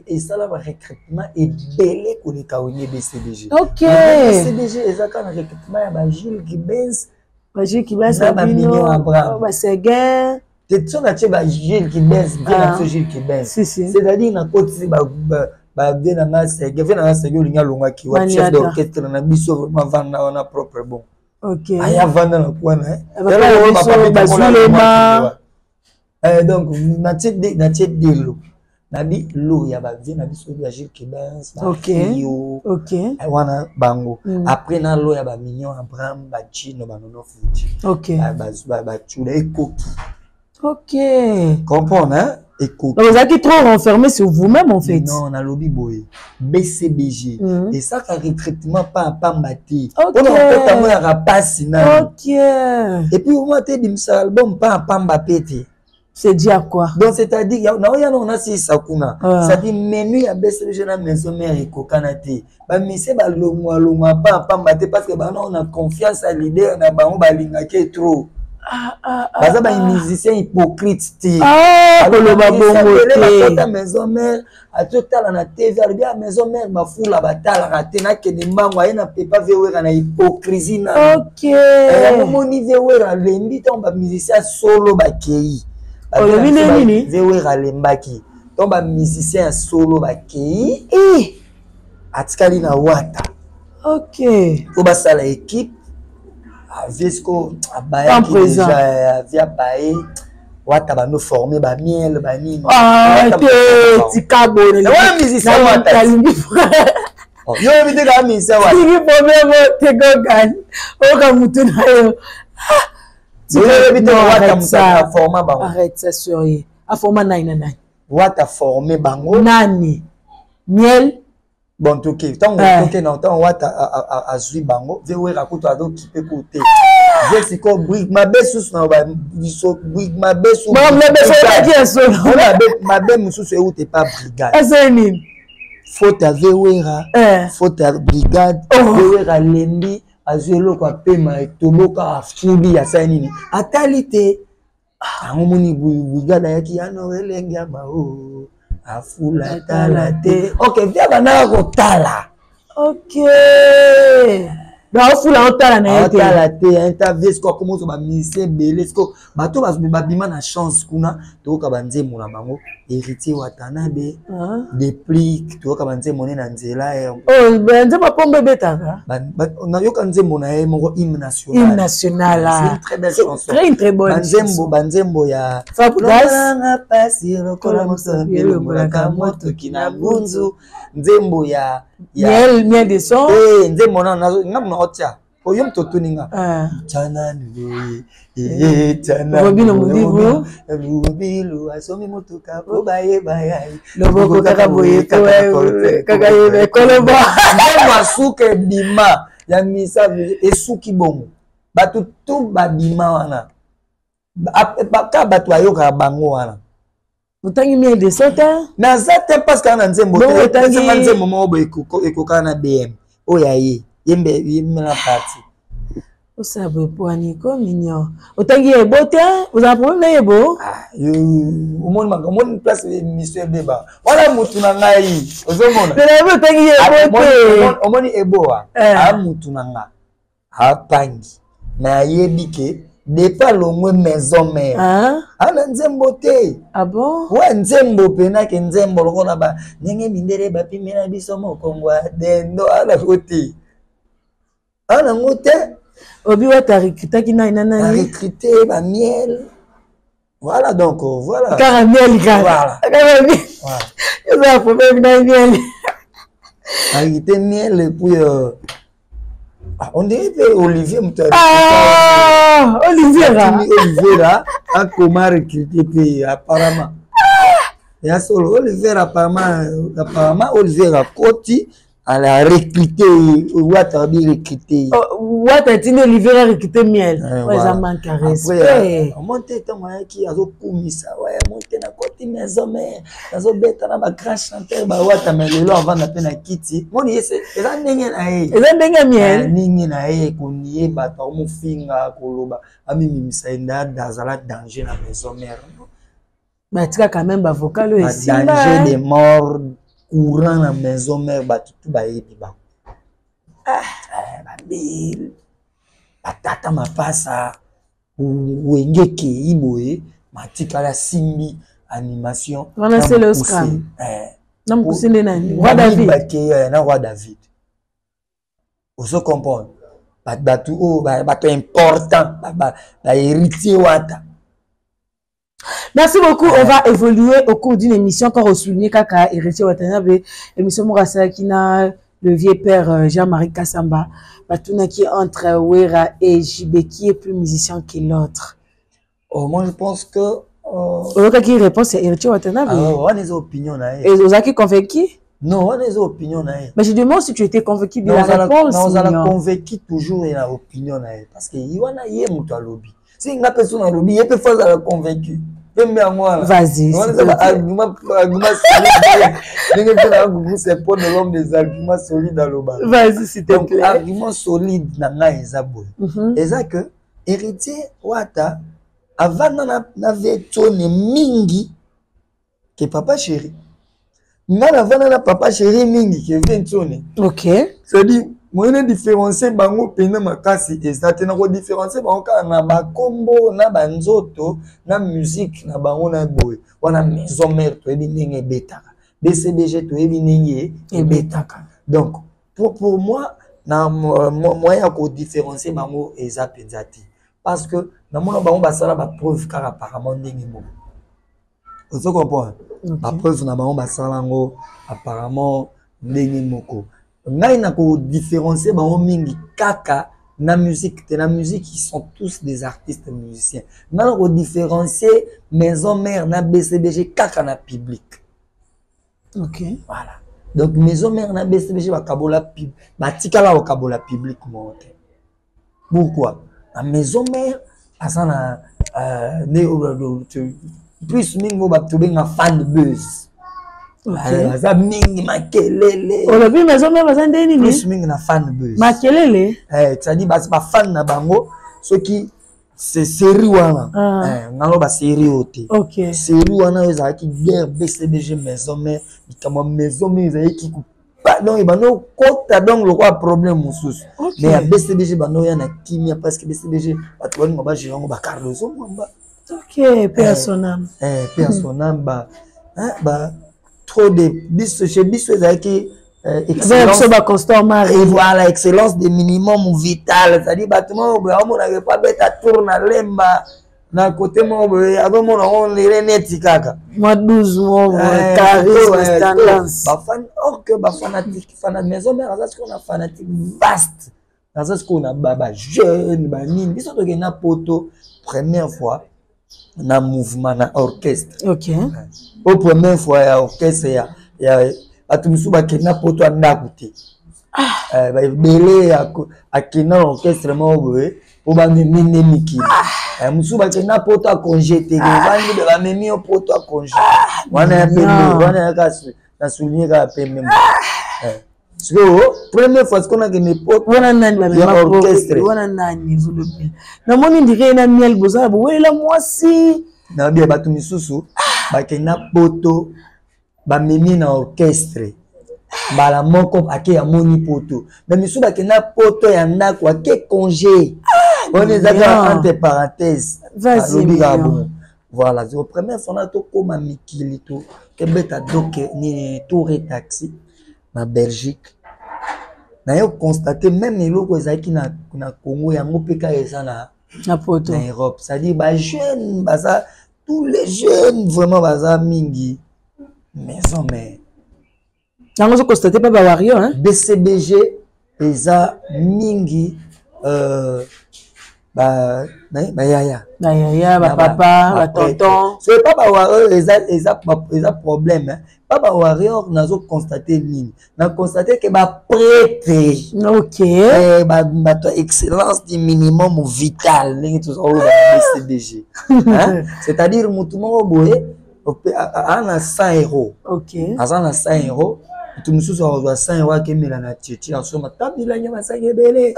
et ça là ba recrutement et belé ko le kawenge BCBG OK BCBG ezaka na recrutement ya ba Gilles Kibens ba Bino ba Seguin te na che ba Gilles Kibens bien na Gilles Kibens c'est-à-dire na côté ba bien na massa gave na massa yolinga longa ki wa chef d'orchestre na biso vraiment vanda wana propre bon OK aya vanda na kwana donc na tete de na bi lo ya ba vie na biso ya Gilles Kibens OK wana bango après na lo ya ba Mignon Abraham ba Chino ba Nono Fuji OK ba chula ekoki OK comprendre hein écoute. Vous êtes trop renfermé sur vous-même en fait. Non, on a lobby boy. BCBG. Et ça, qu'un recrutement pas mati. OK. On a fait un moyen à passer. OK. Et puis, vous m'avez dit, ça album pas mbapete. C'est dit à quoi? Donc, c'est-à-dire, on a six sakuna. C'est-à-dire, menu à BCBG dans la maison mère et kokanate. Bah, mais c'est pas l'homme pas mbate parce que bah, on a confiance à l'idée, on a bah, lingake trop. Parce que les musiciens hypocrites koloba bongo te la maison mère à tout à la TV la maison mère ma foule la batala raté na ke de mbango na pepa vewera na hypocrisie na OK moni vewera lendi tomba musicien solo bakei nini vewera lembaki tomba musicien solo bakei atikali na wata OK ko basala équipe Visco abaya qui déjà via baé wata ba no former ba miel ba nini tikabone ouais musicien wata yo bide ga musicien wata tiki problème te gogan o ka mutu na yo yo bide wata muta former bango arrête ça sérieux a former nine wata former bango nani miel bon toke tant non tant wata azui bango vewe rakuto ado kipe kote je ko brig ma besus na ba biso brig ma besu ma besu ya solo ma be mususu eute pas brigade azeni faute vewera faute brigade vewera lembi azuelo kwa pema toboka afudi ya sanini atalite amoni brigade yaki ano elenge amao afula talate OK via bana ko tala OK ba afula otala na yete talate interview ko comment ba musicien belé ko bato ba bima na chance kuna to ka banze mona bango héritier watanabe depuis to ka banze mona na nzela banze ba pombe betaka na yo ka nzembo na ye moko hymne national c'est une très belle chanson très bonne banzembo ya Fabulas pasi rokola musabelo mulaka moto kina bunzu nzembo ya miel de son nzembo na ngamna otia oyo mtoto ninga chana ndoye chana robino mundibu rubilu asomi motoka po baye baye loboko kaka boye kaka yebe koloba nzembo suke bima ya misa esuki bongo batu tu babima wana ka bato ayoka bango wana utangi miel de sota na zate parce que na nzembo te nzembo mo bo ekoka na BM oya ye yembe na parti. Vous savez pas Nico mignon. Autant qu'il est beau vous avez problème là beau. Au monde place monsieur Beba. Voilà mutu na ngai. Ozomona. Autant qu'il est beau. Au monde est beau. A mutu na nga. A pangi. Na yebike de pas longue maison mère. Ana nzembo te. Ah bon? Ouais nzembo pena ke nzembo lokola ba ndenge mindere ba pimela biso mokongwa dendo ala côté. Ana ngote Obi wa ta recruté qui na nana recruté ba miel. Voilà donc voilà. Caramel Voilà. Caramel. Voilà. Il va problème na miel. Recruté miel et puis on dirait que Olivier Moutari. Ah, Olivier là a comment recruter puis apparemment. Et à solo Olivier apparemment Olivier a côté elle a recruté Ouattara bien recruté. Ouattara tini Olivier a recruté miel. Ouais, ça manque à respect. Monter tant moyen qui a zo kumisa ouais monter na côté maison mais nazo beta na ba grand chanteur ba Ouattara mais lelo avant na pena kiti. Moni c'est ça ndenge na ye. Eza ndenge miel. Ndenge na ye koniye ba ta mo finga koloba ami mimisa inda dazala danger na maison mère. Bah tu as quand même ba vocal aussi. Danger de mort. Courant la maison mère batu ba yebi ba babil batata mapasa wengeke iboye matika la simbi animation on a c'est le scam nam kusinde nani roi David na roi David oso comprendre batu batu important ba héritier wata. Merci beaucoup. On va évoluer au cours d'une émission quand on souligne Kaka et Richie Watanabe, émission Mourassa qui n'a le vieux père Jean-Marie Kassamba, Batuna qui est entre Wera et JB qui est plus musicien que l'autre. Oh, moi je pense que. L'autre qui répond c'est Richie Watanabe. On a des opinions là. Et vous avez convaincu? Non, on a des opinions là. Mais je demande si tu étais convaincu de la réponse. Non, on a convaincu toujours et la opinion là. Parce que il y en a hier mutu lobby. Si une personne a lobby, il peut faire ça convaincu. Vas-y. C'est pour l'homme des arguments solides à l'oba. Vas-y, s'il te plaît. Argument solide dans la et ça que héritier Wata avant n'avait tourné mingi que papa chéri. Maintenant avant na papa chéri mingi que vient tourner. OK. C'est-à-dire moi ne différencier bango pena makasi ezate na ko différencier bango na ba kombo na banzoto na musique na bango na boy wana maison mère to ebi ndenge betaka BCBG to ebi ndenge betaka. Donc pour moi na moyen ko différencier bango eza penzati parce que na mona bango basala ba preuve car apparemment ndenge mo vous comprenez ba preuve na bango basala ngo apparemment ndenge moko. Ngai na ko différencier bango mingi kaka na musique ils sont tous des artistes musiciens. Na ko différencier maison mère na BCBG kaka na public. OK. Voilà. Donc maison mère na BCBG ba kabola public, ba tikala ba kabola public monte. Pourquoi? La maison mère asana plus mingo ba to benga fan de buzz. Ça mingi makelele. On a vu maison mère bazande nini? Plus mingi na fan buzz. Makelele. Ça dit ba fan na bango ceux qui c'est série wana. Ngalo ba série oté. OK. Série wana eza ki guerre BCBG maison mère, ikama maison mère eza ki pardon et bano kota donc le quoi problème mususu. Mais à BCBG bano ya na kimia parce que BCBG batu bani ba jirango ba Carlos Mwamba. OK, personnel. Personnel ba trop de bis chez bis qui excellence et voilà excellence de minimum vital c'est-à-dire bâtiment on n'avait pas bête à tourner lemba na côté mon avant mon on les net kaka moi 12 mois charisme tendance ba fan or que ba fanatique fan maison mais ça ce qu'on a fanatique vaste dans ce qu'on a ba jeune ba nini biso to na poto première fois na mouvement na orchestre. OK. Au première fois ya orchestre ya atumusu ba kena poto ndakuti. Ba belé a kena orchestre mo boye o ba mene miki. Musu ba kena poto a congé te ba ni de ba memi o poto a congé. Wana ya pembe, wana ya kasu na souligner ka pembe. So, première fois qu'on a gagné pot, wana nani ba ya ma orchestre. wana nani zolobi na moni ndire na miel boza bo wela mwasi na bien batu misusu bakenda poto bamemi na orchestre mbala moko ake ya moni poto mais misusu bakenda poto ya ndako ake congé on ezaka entre parenthèses alobi bon voilà c'est la première fois na to koma mikili to kebeta doke ni tour et taxi na Belgique na yo constater même eloko ezaki na Congo yango peka eza na poto en Europe, c'est-à-dire bah jeunes, bah ça, tous les jeunes vraiment bah ça mingi maison mais. Nango so constater pas ba wario hein. BCBG eza mingi bah yaya. Ba yaya ba papa ba tonton. C'est pas ba wario eza problème hein. Pas ba wario nazo constater nini. Na constater que ba prêtre. OK. Bah toi excellence du minimum vital ndenge tout ça au BCBG. Hein? C'est-à-dire mutu moko boye ana 100 €. OK. Azana 100 €. Mutu mususu azwa 100 € akemela na tchétché asoma tabila nyama sangebele.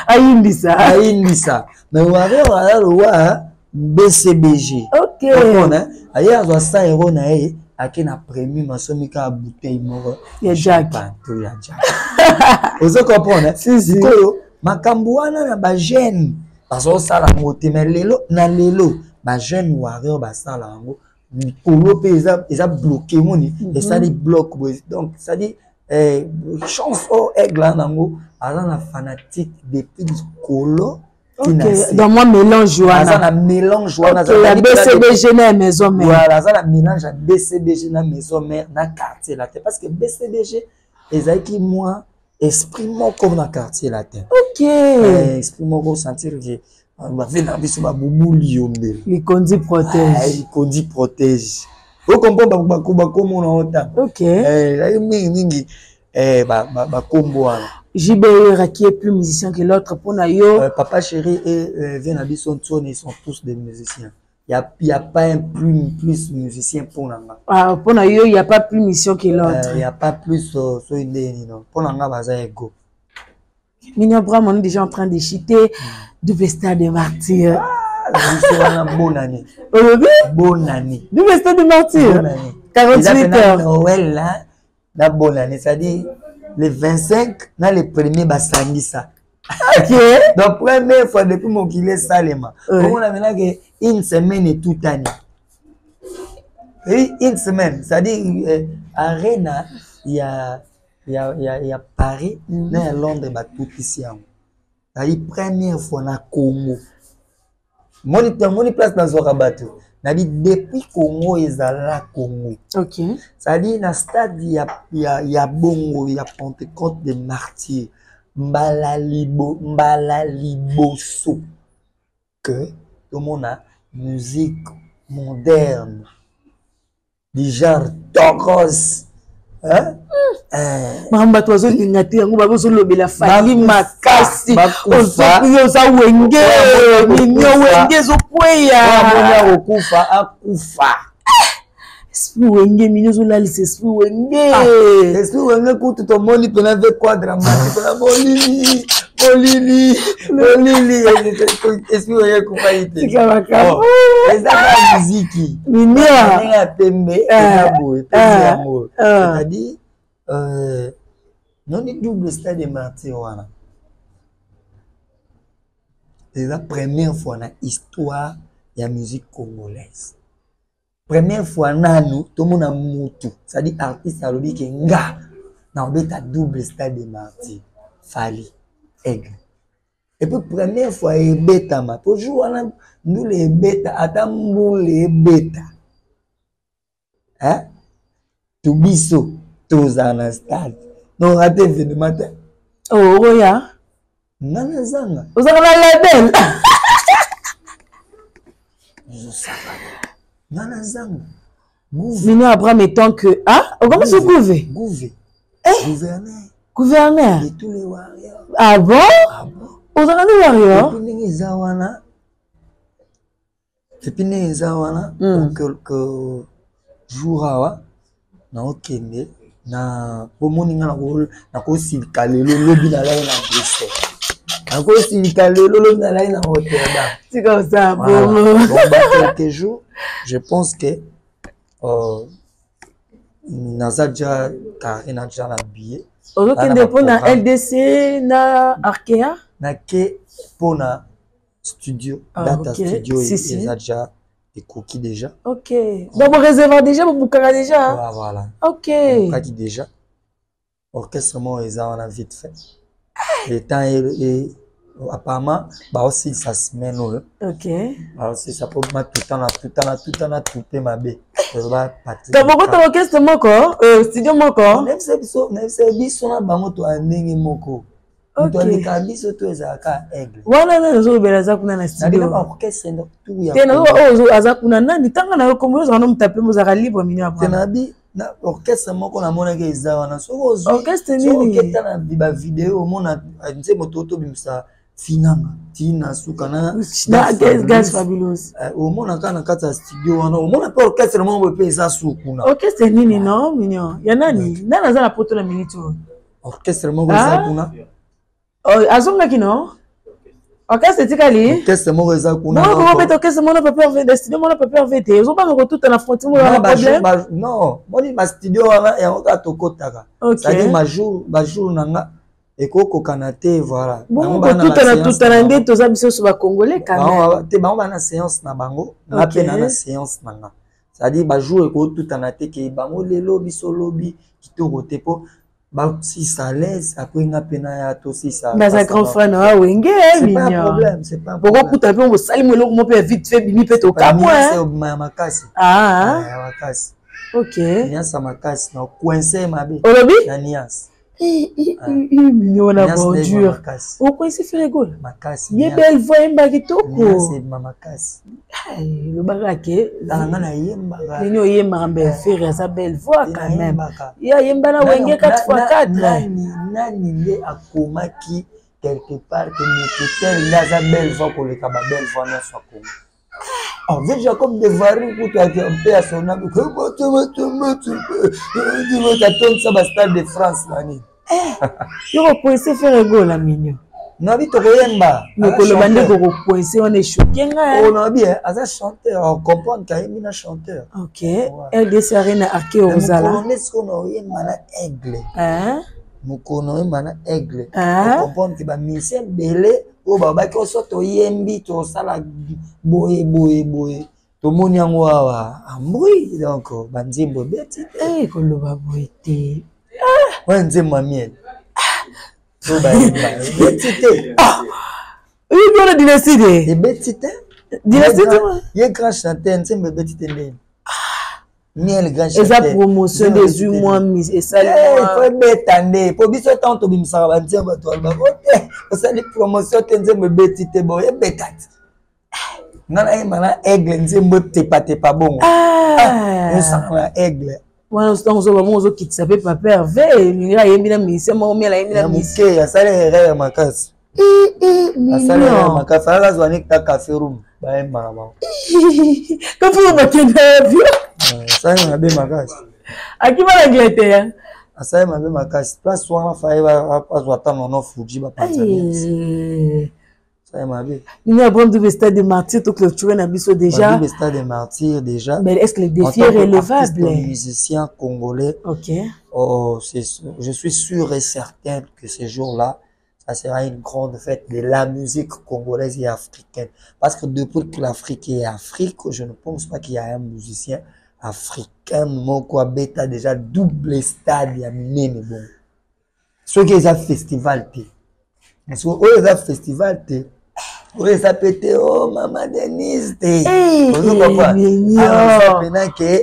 Ayimbisa. Mais wario ala BCBG. OK. Comprendre? Aye azwa 100 € na ye. Ake na premier masomi ka bouteille moko ya Jack. Ya Jack. Ozo comprendre? Si koyo makambo wana na ba jeune bazo sala ngote mais lelo na lelo ba jeune warrior ba sala ngo mikolo pe eza bloqué moni et ça dit bloc donc ça dit chance au aigle nango ala na fanatique depuis colo. OK, dans moi mélange wana. Ça na mélange wana ça la BCBG na maison mère. Voilà, ça la mélange à BCBG na maison mère na quartier latin parce que BCBG ezaki moi esprit moko na quartier latin. OK. Esprit moko sentir que on va venir biso ba bubuli yombe. Les condi protège. Les condi protège. Vous comprenez ba comme on entend. OK. Mingi ba combo wana. JBR qui est plus musicien que l'autre pour Nayo. Papa Chéri et Venabison ils sont tous des musiciens. Il n'y a pas un plus musicien pour Nanga. Ah, pour Nayo, il n'y a pas plus musicien que l'autre. Il n'y a pas plus pour Nanga Baza Ego. Mignon Bram, on est déjà en train de chiter Double Star de Martyr. Bonne année. Bonne année. Double Star de Martyr. Bonne année. 48 heures. Noël là, la bonne année. C'est-à-dire, les 25, dans les premiers, basangi ça. OK. Donc, première fois depuis mon qu'il est salema. On a maintenant une semaine et toute année. Et une semaine, c'est-à-dire, Arena, il y a Paris, il y a Londres, tout ici. C'est-à-dire, première fois, na Congo. Mon place dans Zorabato. Depuis Congo, ils sont là Congo. OK. C'est-à-dire, dans le stade, il y a Bongo, il y a Pentecôte des martyrs. Mbalaliboso. Que tout le monde a musique moderne. Du genre Toros. Hein? Mamba tozo lingati yango bazo lobela fali makasi oza wenge minyo wenge zo kweya okufa akufa esprit wenge minyo zo lalisa esprit wenge esprit wenge kutu to moni pena ve quadra mati pena molili esprit wenge kufa ite tikabaka ezaka muziki minia ninga tembe ezabo ezamo c'est-à-dire non est double stade de martyr wana. C'est la première fois dans l'histoire de la musique congolaise. Première fois nanu tout le monde a mutu. C'est-à-dire artiste a lobi que nga na obeta double stade de martyr. Fali aigle. Et puis première fois e beta ma. Pour jouer nous les beta atambu les beta. Hein? Tubiso tous en stade. Non, raté le matin. Oh, Roya. Nana Zanga. Vous avez la label. Je sais pas. Nana Zanga. Mini Abraham étant que. Ah, comment se gouver? Gouver. Gouverneur. Gouverneur. De tous les warriors. Ah bon? Ah bon? Vous avez les warriors? Et puis, Zawana. Et puis, Zawana. Pour quelques jours, na okende na pomoni nga na kosilika lelo lobi na lai na Bruxelles. Na kosilika lelo lobi na lai na Rotterdam. C'est comme ça. Bon, dans quelques jours, je pense que naza déjà carré na déjà na billet. Okende pour na LDC na Arkea na ke pour na studio data studio et déjà des cookies déjà. OK. Donc vous réservez déjà vous bookera déjà. Voilà. OK. Cookies déjà. Orchestre moi ils ont vite fait. Le temps et apparemment bah aussi ça semaine. OK. Bah aussi ça peut mettre tout le temps ma bé. Donc beaucoup d'orchestre moko studio moko. Même c'est biso na bango to ndenge moko. To ndeka biso to ezaka aigle. Wana na zo belaza kuna na studio. Na ba orchestre ndo tout ya. Tena zo azakuna nani tanga na kombo zo na mtape muzaka libre mini apa. Tena bi na orchestre moko na mona ke eza wana so orchestre nini oketa na ba video mona nze moto to bimsa finanga tina suka na gas fabulous o mona kana kata studio wana o mona pe orchestre moko pe eza sukuna orchestre nini no mignon ya nani nana za na poto na minute orchestre moko eza kuna azonga kino orchestre tikali orchestre moko eza kuna non comment peut orchestre mon pas peur de studio mon pas peur vete zo ba ko tout na frontière mo na problème non moni ma studio wana ya ka tokotaka ça dit ma jour nanga ekoko kanate voilà bon tout na ndé to za biso so ba congolais quand même te bango na séance na bango na pe na séance nanga ça dit ba jour ekoko tout na te ke bango lelo biso lobi kitoko te po ba si ça laisse après nga pena ya to si ça mais grand frère na wenge mignon c'est pas un problème pourquoi kuta pe mo sali mo lo mo pe vite fait bini pe to ka moi c'est makasi makasi OK nias makasi na coincé mabe olobi na nias mignon na bordure o coincé frigo makasi ye belle voix emba kitoko c'est makasi le barake nga na yemba nini oyemba belle frère sa belle voix quand même ya yemba na wenge 4x4 nani le akomaki quelque part que motetel ngaza belle voix ko le kaba belle voix na so ko en fait Jacob de Varou pour toi qui un peu à son âme que tu ça stade de France là ni yo coincé frigo la mignon nabi to koyemba mokolo bande ko coincé on est choqué nga on a bien as un chanteur on comprend qu'il y a un chanteur OK LDC Arena Arkea Ozala on est ce qu'on a yemba na aigle mokono yemba na aigle on comprend que ba Michel Belé o baba ki oso to yembi to sala boye to moni yango awa ambui donc banzimbo beti koloba boite ouais nzemba miel to ba betite oui bien dynastie et betite dynastie ye grand chanteur nzemba betite ndeni miel grand chanteur eza promotion des 8 mois mis et ça faut betande po biso tant to bimsaka banzemba to alba ote osali promotion te nzemba betite bo e betat nana yemana aigle nzembo tepa bongo on s'en aigle wana on zo ba mo zo kitisa pe papa Hervé ngira yembi na mise mo mi la yembi na mise ya sale erreur makasi asale makasi ala zwani ta café room ba yemba ba ka fu ba kenda vio sale mabe makasi akiba la Angleterre asale mabe makasi place wana fa ba azwata no Fuji ba Tanzania ça m'a bien. Il y a bon du stade de martyrs tout clôturé na biso déjà. Le stade de martyrs déjà. Mais est-ce que le défi est relevable? Musicien congolais. OK. Oh, je suis sûr et certain que ce jour-là, ça sera une grande fête de la musique congolaise et africaine. Parce que depuis que l'Afrique est Afrique, je ne pense pas qu'il y a un musicien africain moko beta déjà double stade ya minene bon. Ce qui est un festival té. Parce que oh, festival té. Oui, ça pété, oh, maman Denise.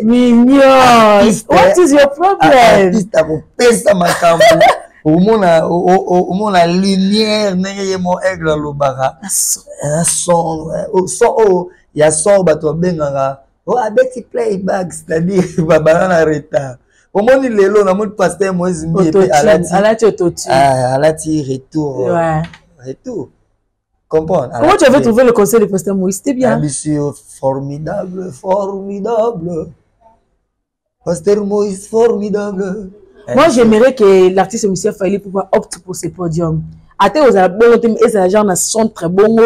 Mignon. What is your problem? Artiste a pesa makambo. Au monde la lumière, n'ayez mon aigle à l'obara. Un son, il y a son, bateau bengara. Oh, a petit playback, c'est-à-dire, babana retard. Au monde, il est là, on a mon pasteur Moïse Mbié, Alati, retour. Ouais. Retour. Comprendre. Comment tu avais trouvé le conseil de pasteur Moïse? C'était bien. Ambitieux, formidable, formidable. Pasteur Moïse, formidable. Moi, j'aimerais que l'artiste musicien Fally Ipupa opte pour ce podium. Ate ozala bongo te eza genre na son très bongo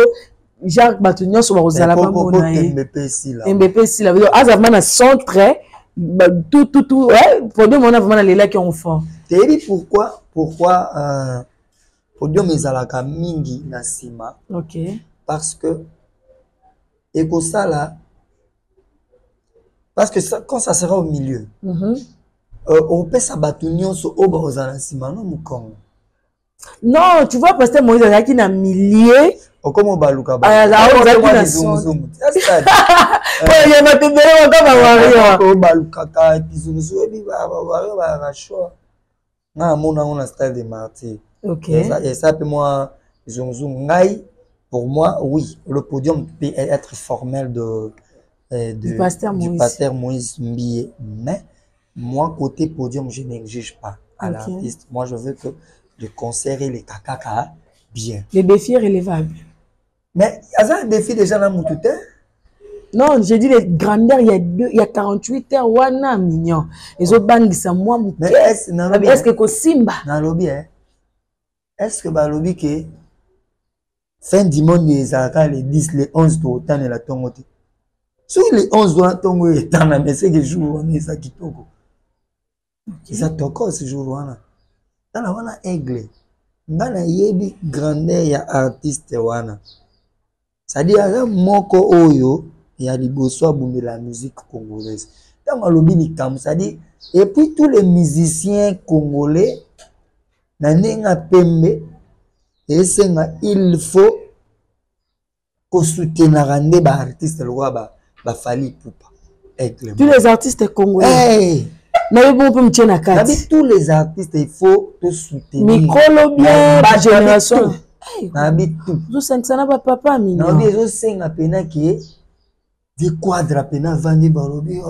genre bato nyonso bazala ba mona ye MBP si la veut azama na son très tout ouais podium on a vraiment les là qui ont fort. Tebi pourquoi podium ezalaka mingi na sima. OK. Parce que ekosala parce que ça, quand ça sera au milieu on peut s'abattre nyonso o bazala sima no mukongo. Non, tu vois, parce que Moïse a qui n'a milliers. Oh, comment baluka Il y a ma OK. Et ça peut moi pour moi oui, le podium peut être formel du pasteur Moïse Mbie, mais moi côté podium je n'exige pas à l'artiste. Moi je veux que le concert et les kakaka bien. Les défis relevables. Mais il y a un défi déjà dans mon tuteur. Non, j'ai dit les grandeurs, il y a 48 heures, wana mignon. Les autres bangs, c'est moi. Mais est-ce que Simba? Dans le lobby, est-ce que dans le lobby que fin du monde les arcs, les 10, les 11 tout autant de la tongote. Sur les 11 doigts tongo et tant mais c'est que jour on est ça qui togo. Ça toko ce jour là. Dans la wana aigle. Dans la yebi grandeur ya artiste wana. C'est-à-dire à moko oyo ya liboso abumbi la musique congolaise. Dans le lobby ni kam, c'est-à-dire et puis tous les musiciens congolais na nenga pembe et c'est il faut qu'on soutenir rande ba artiste le roi ba Fally Ipupa. Tous les artistes congolais. Hey. Tous les artistes, il faut te soutenir. Mikolo bien, la génération. Tout 500 na papa mignon. Non, bien, je sais à peine qui des quadres à peine vendre barobi.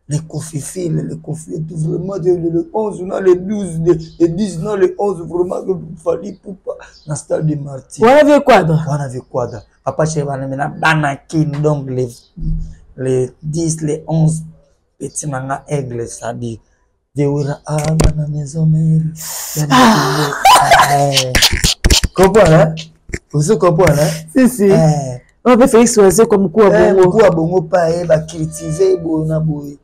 Les confis, les confis, vraiment le 11, non, le 12, le 10, non, le 11, vraiment que Fally Ipupa dans stade de Martyr. On avait quadre. On avait quadre. Papa chez Vanamena Banakin, donc les 10, les 11. Petit manga aigle, ça dit Véoura à la maison mère. Comprends, hein? Vous comprenez, hein? Si. On peut faire choisir comme quoi bongo. Quoi bongo pas, va cultiver, bona boy.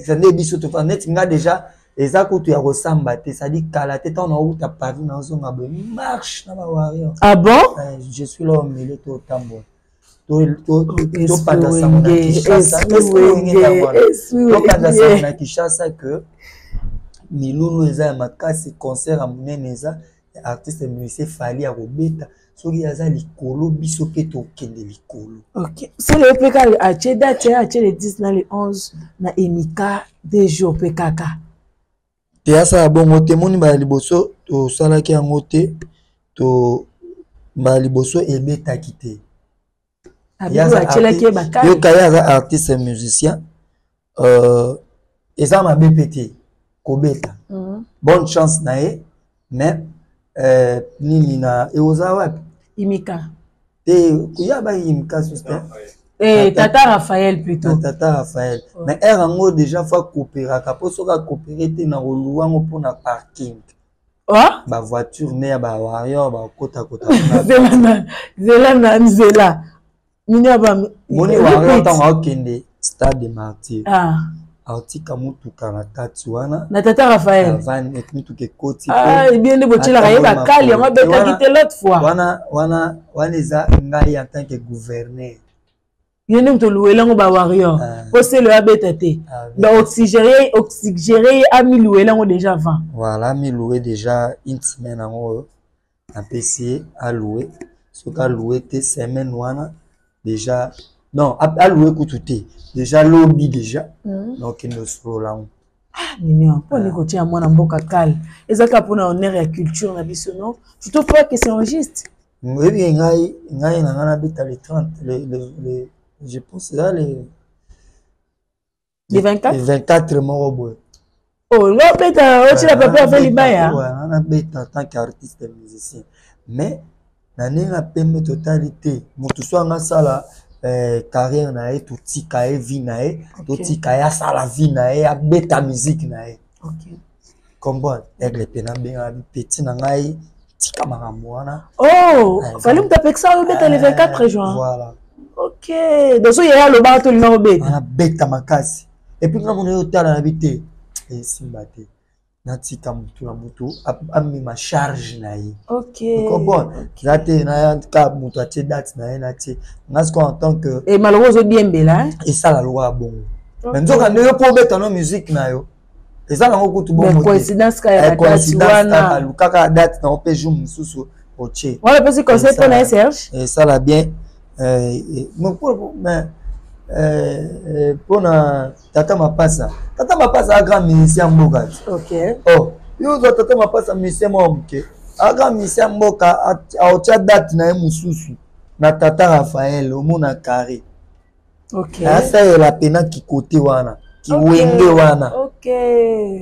Ça n'est biso tout net, nga déjà, et ça quand tu as ressemblé, ça dit qu'à la tête, on a où t'as pas vu dans son abonné. Marche, dans ma warrior. Ah bon? Je suis là au milieu, tout au tambour. To Kinshasa que Milulu eza makasi concert à Muneneza artiste musicien Fally a robeta soki aza likolo biso pe to kende likolo. OK. C'est le PK à Cheda le 10 na le 11 na Emika des jours PKK. Te asa bongo te moni ba liboso to salaki yango te to ba liboso ebeta kite. Il y a un artiste musicien et ça m'a BPT Kobeta. Bonne chance nae mais Nina et Ozawa Imika. Et il y a ba Imika système. Tata Raphaël plutôt. Tata Raphaël. Mais elle a déjà fait coopérer. Quand on a coopéré, tu as loué pour un parking. Oh? Ba voiture né ba warrior ba kota kota. Zela. Moni warrior tant kende stade de Martyr. Ah. Artika mutu karakati wana. Na Tata Raphaël. Van et mutu ke koti. Ah, et bien de botila raye ba kali on va beta quitter l'autre fois. Wana eza ngai en tant que gouverneur. Yene mto loué lango ba warrior. Posé le abetete. Donc oxygéré a mis loué lango déjà avant. Voilà, mis loué déjà une semaine en PC à louer. Ce qu'a loué tes semaines wana déjà non à louer coûté déjà lobby déjà donc il nous se là. Ah mignon pour les côtés à moi na mboka kal. Ezaka pour na honneur et culture na biso non. Tu te crois que c'est enregistre? Oui bien ngai na ngana bita les 30 les je pense là les 24 les 24 mon boy. Oh là beta tu la papa fait libaya. Ouais on a beta en tant qu'artiste et musicien mais na nenga pembe totalité moto so nga sala carrière na e tout tika e vie na e tout tika ya sala vie na e a beta musique na e. OK. comprendre aigle pena benga petit na ngai tika makambo wana. Oh, fallait me taper ça le le 24 juin. Voilà. OK, donc il y a le bar to le numéro B. On a bête makasi. Et puis quand on est au tala na bité et simbate na tika mutu na mutu ami ma charge na yi. OK. Comprendre là te na ka mutu atie date na na tie parce qu'en tant que et malheureusement bien bela et ça la loi bon. Mais donc quand on peut mettre en musique na yo. Et ça na ko tout bon. Coïncidence ka ya date wana. Lukaka date na ope jour mususu oche. Voilà parce que conseil pour la Serge. Et ça la bien pour na tata mapasa a grand musicien mboka. OK. Oh, yo tata mapasa musicien mboka. A grand musicien mboka a ocha date na mususu na tata Raphaël au mona carré. OK. Ça est la pena qui côté wana. Qui wenge wana. OK.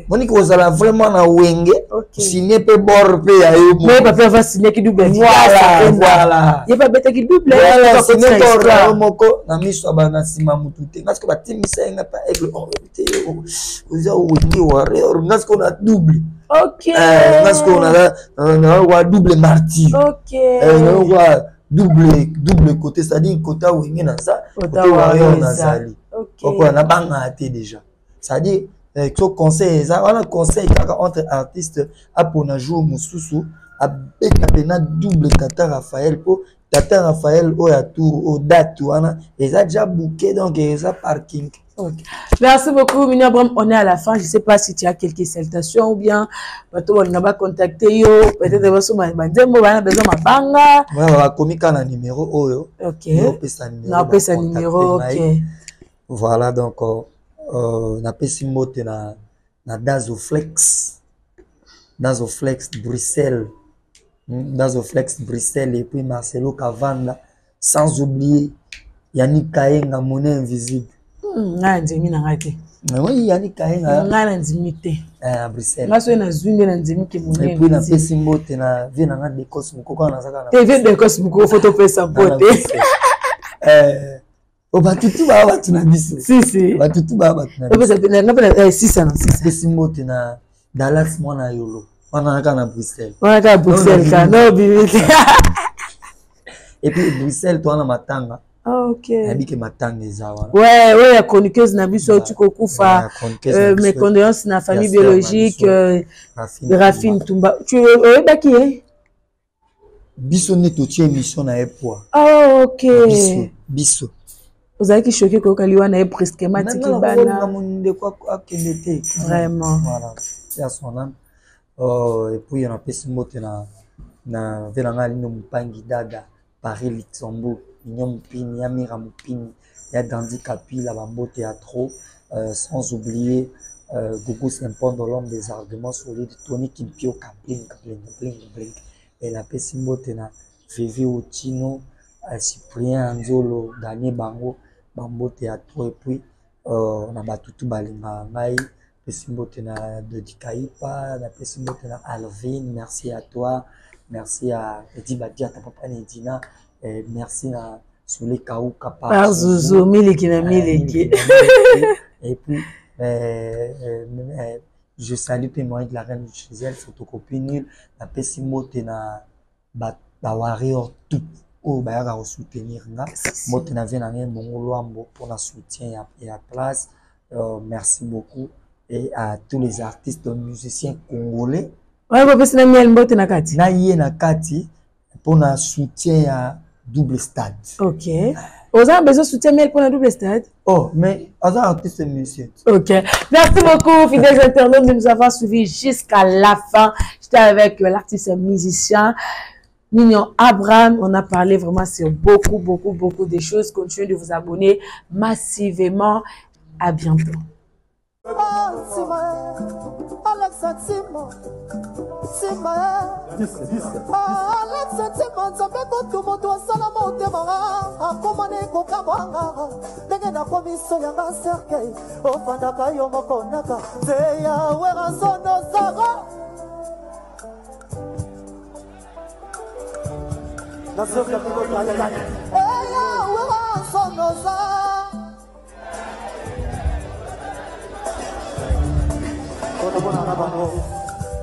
Moni ko zala vraiment na wenge. OK. Signé pe bor pe ya yo. Mais papa va signer qui double. Voilà. Il va bête qui double. Voilà, signé bor moko na miso bana sima mutute. Parce que ba timisa nga pa aigle orité. Oza wenge ware parce qu'on a double. OK. Parce qu'on a double martyr. OK. On a double côté, c'est-à-dire côté wenge na ça, côté ware na zali. OK. On a bangaté déjà. C'est-à-dire que conseil ça on a conseil entre artistes à pour na jour mususu a bena double tata Raphaël pour tata Raphaël au tour au date wana et ça déjà booké donc ça parking. OK. Merci beaucoup Mini Abraham, on est à la fin, je sais pas si tu as quelques salutations ou bien bato on va contacter yo peut-être va sur ma ndembo bana besoin ma banga. Ouais, on va communiquer na numéro oyo. OK. On peut sa numéro. OK. Voilà donc na pesi mote na Dazoflex Bruxelles et puis Marcelo Cavanda sans oublier Yannick Kayenga monnaie invisible nga ndimi na ngate oui Yannick Kayenga nga na ndimi te à Bruxelles nga so na zunde na ndimi ke monnaie et puis na pesi mote na vie na ngade Cosmo ko na saka na TV de Cosmo ko photo pesa bote o batutu ba batu na biso si batutu ba batu na biso nga pena 600 pesi mote na Dallas mwana yolo wana na Bruxelles ka no bimite et puis Bruxelles toi na matanga. OK. Habike matanga ezawa. Ouais, chroniqueuse na biso tu kokufa mes condoléances na famille biologique Rafine Tumba. Tu es qui biso neto tie émission na epoa. Oh, OK. Biso. Vous avez qui choqué ko kaliwa na presque matiki bana. Vraiment. Voilà. C'est son âme. Et puis on a pesi mote na velanga lino mpangi dada Paris Luxembourg. Mignon Mpini, Yamira Mpini, il y a Dandy Kapila, Bambote à trop, sans oublier Gogo Simpon, l'homme des arguments solides, Tony Kimpio, Kapling, et la Pessimotena, Vivi Otino, Cyprien Anzolo, Daniel Bango, Bambote à trop, et puis on a Batutu Balinga Ngai, Pessimotena de Dikaipa, la Pessimotena Alvin, merci à toi, merci à Edi Badia, ta papa Nedina. Merci à Soulé Kaouka par Zouzou, Miliki na Miliki. Et puis, je salue tout le monde de la reine de Gisèle, photocopie nulle, la Pessimote na Warrior tout au Bayara au soutenir. Mote na vient en Mongoloambo pour la soutien et la place. Merci beaucoup. Et à tous les artistes, musiciens congolais. Ouais, papa, c'est na Mbote na Kati. Na yé na Kati pour la soutien à double stade. OK. Vous avez besoin de soutien pour la double stade? Oh, mais vous avez artiste monsieur. OK. Merci beaucoup, fidèles internautes, de nous avoir suivis jusqu'à la fin. J'étais avec l'artiste musicien Mignon Abraham. On a parlé vraiment sur beaucoup de choses. Continuez de vous abonner massivement. À bientôt.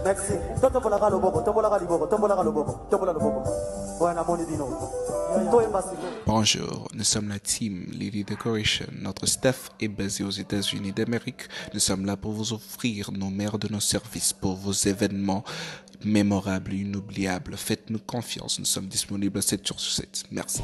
Merci. Tombola le bobo, tombola le bobo, tombola le bobo, tombola le bobo. Voilà, mon dino. Bonjour, nous sommes la team Lily Decoration. Notre staff est basé aux États-Unis d'Amérique. Nous sommes là pour vous offrir nos meilleurs de nos services pour vos événements mémorables et inoubliables. Faites-nous confiance, nous sommes disponibles 7 jours sur 7. Merci.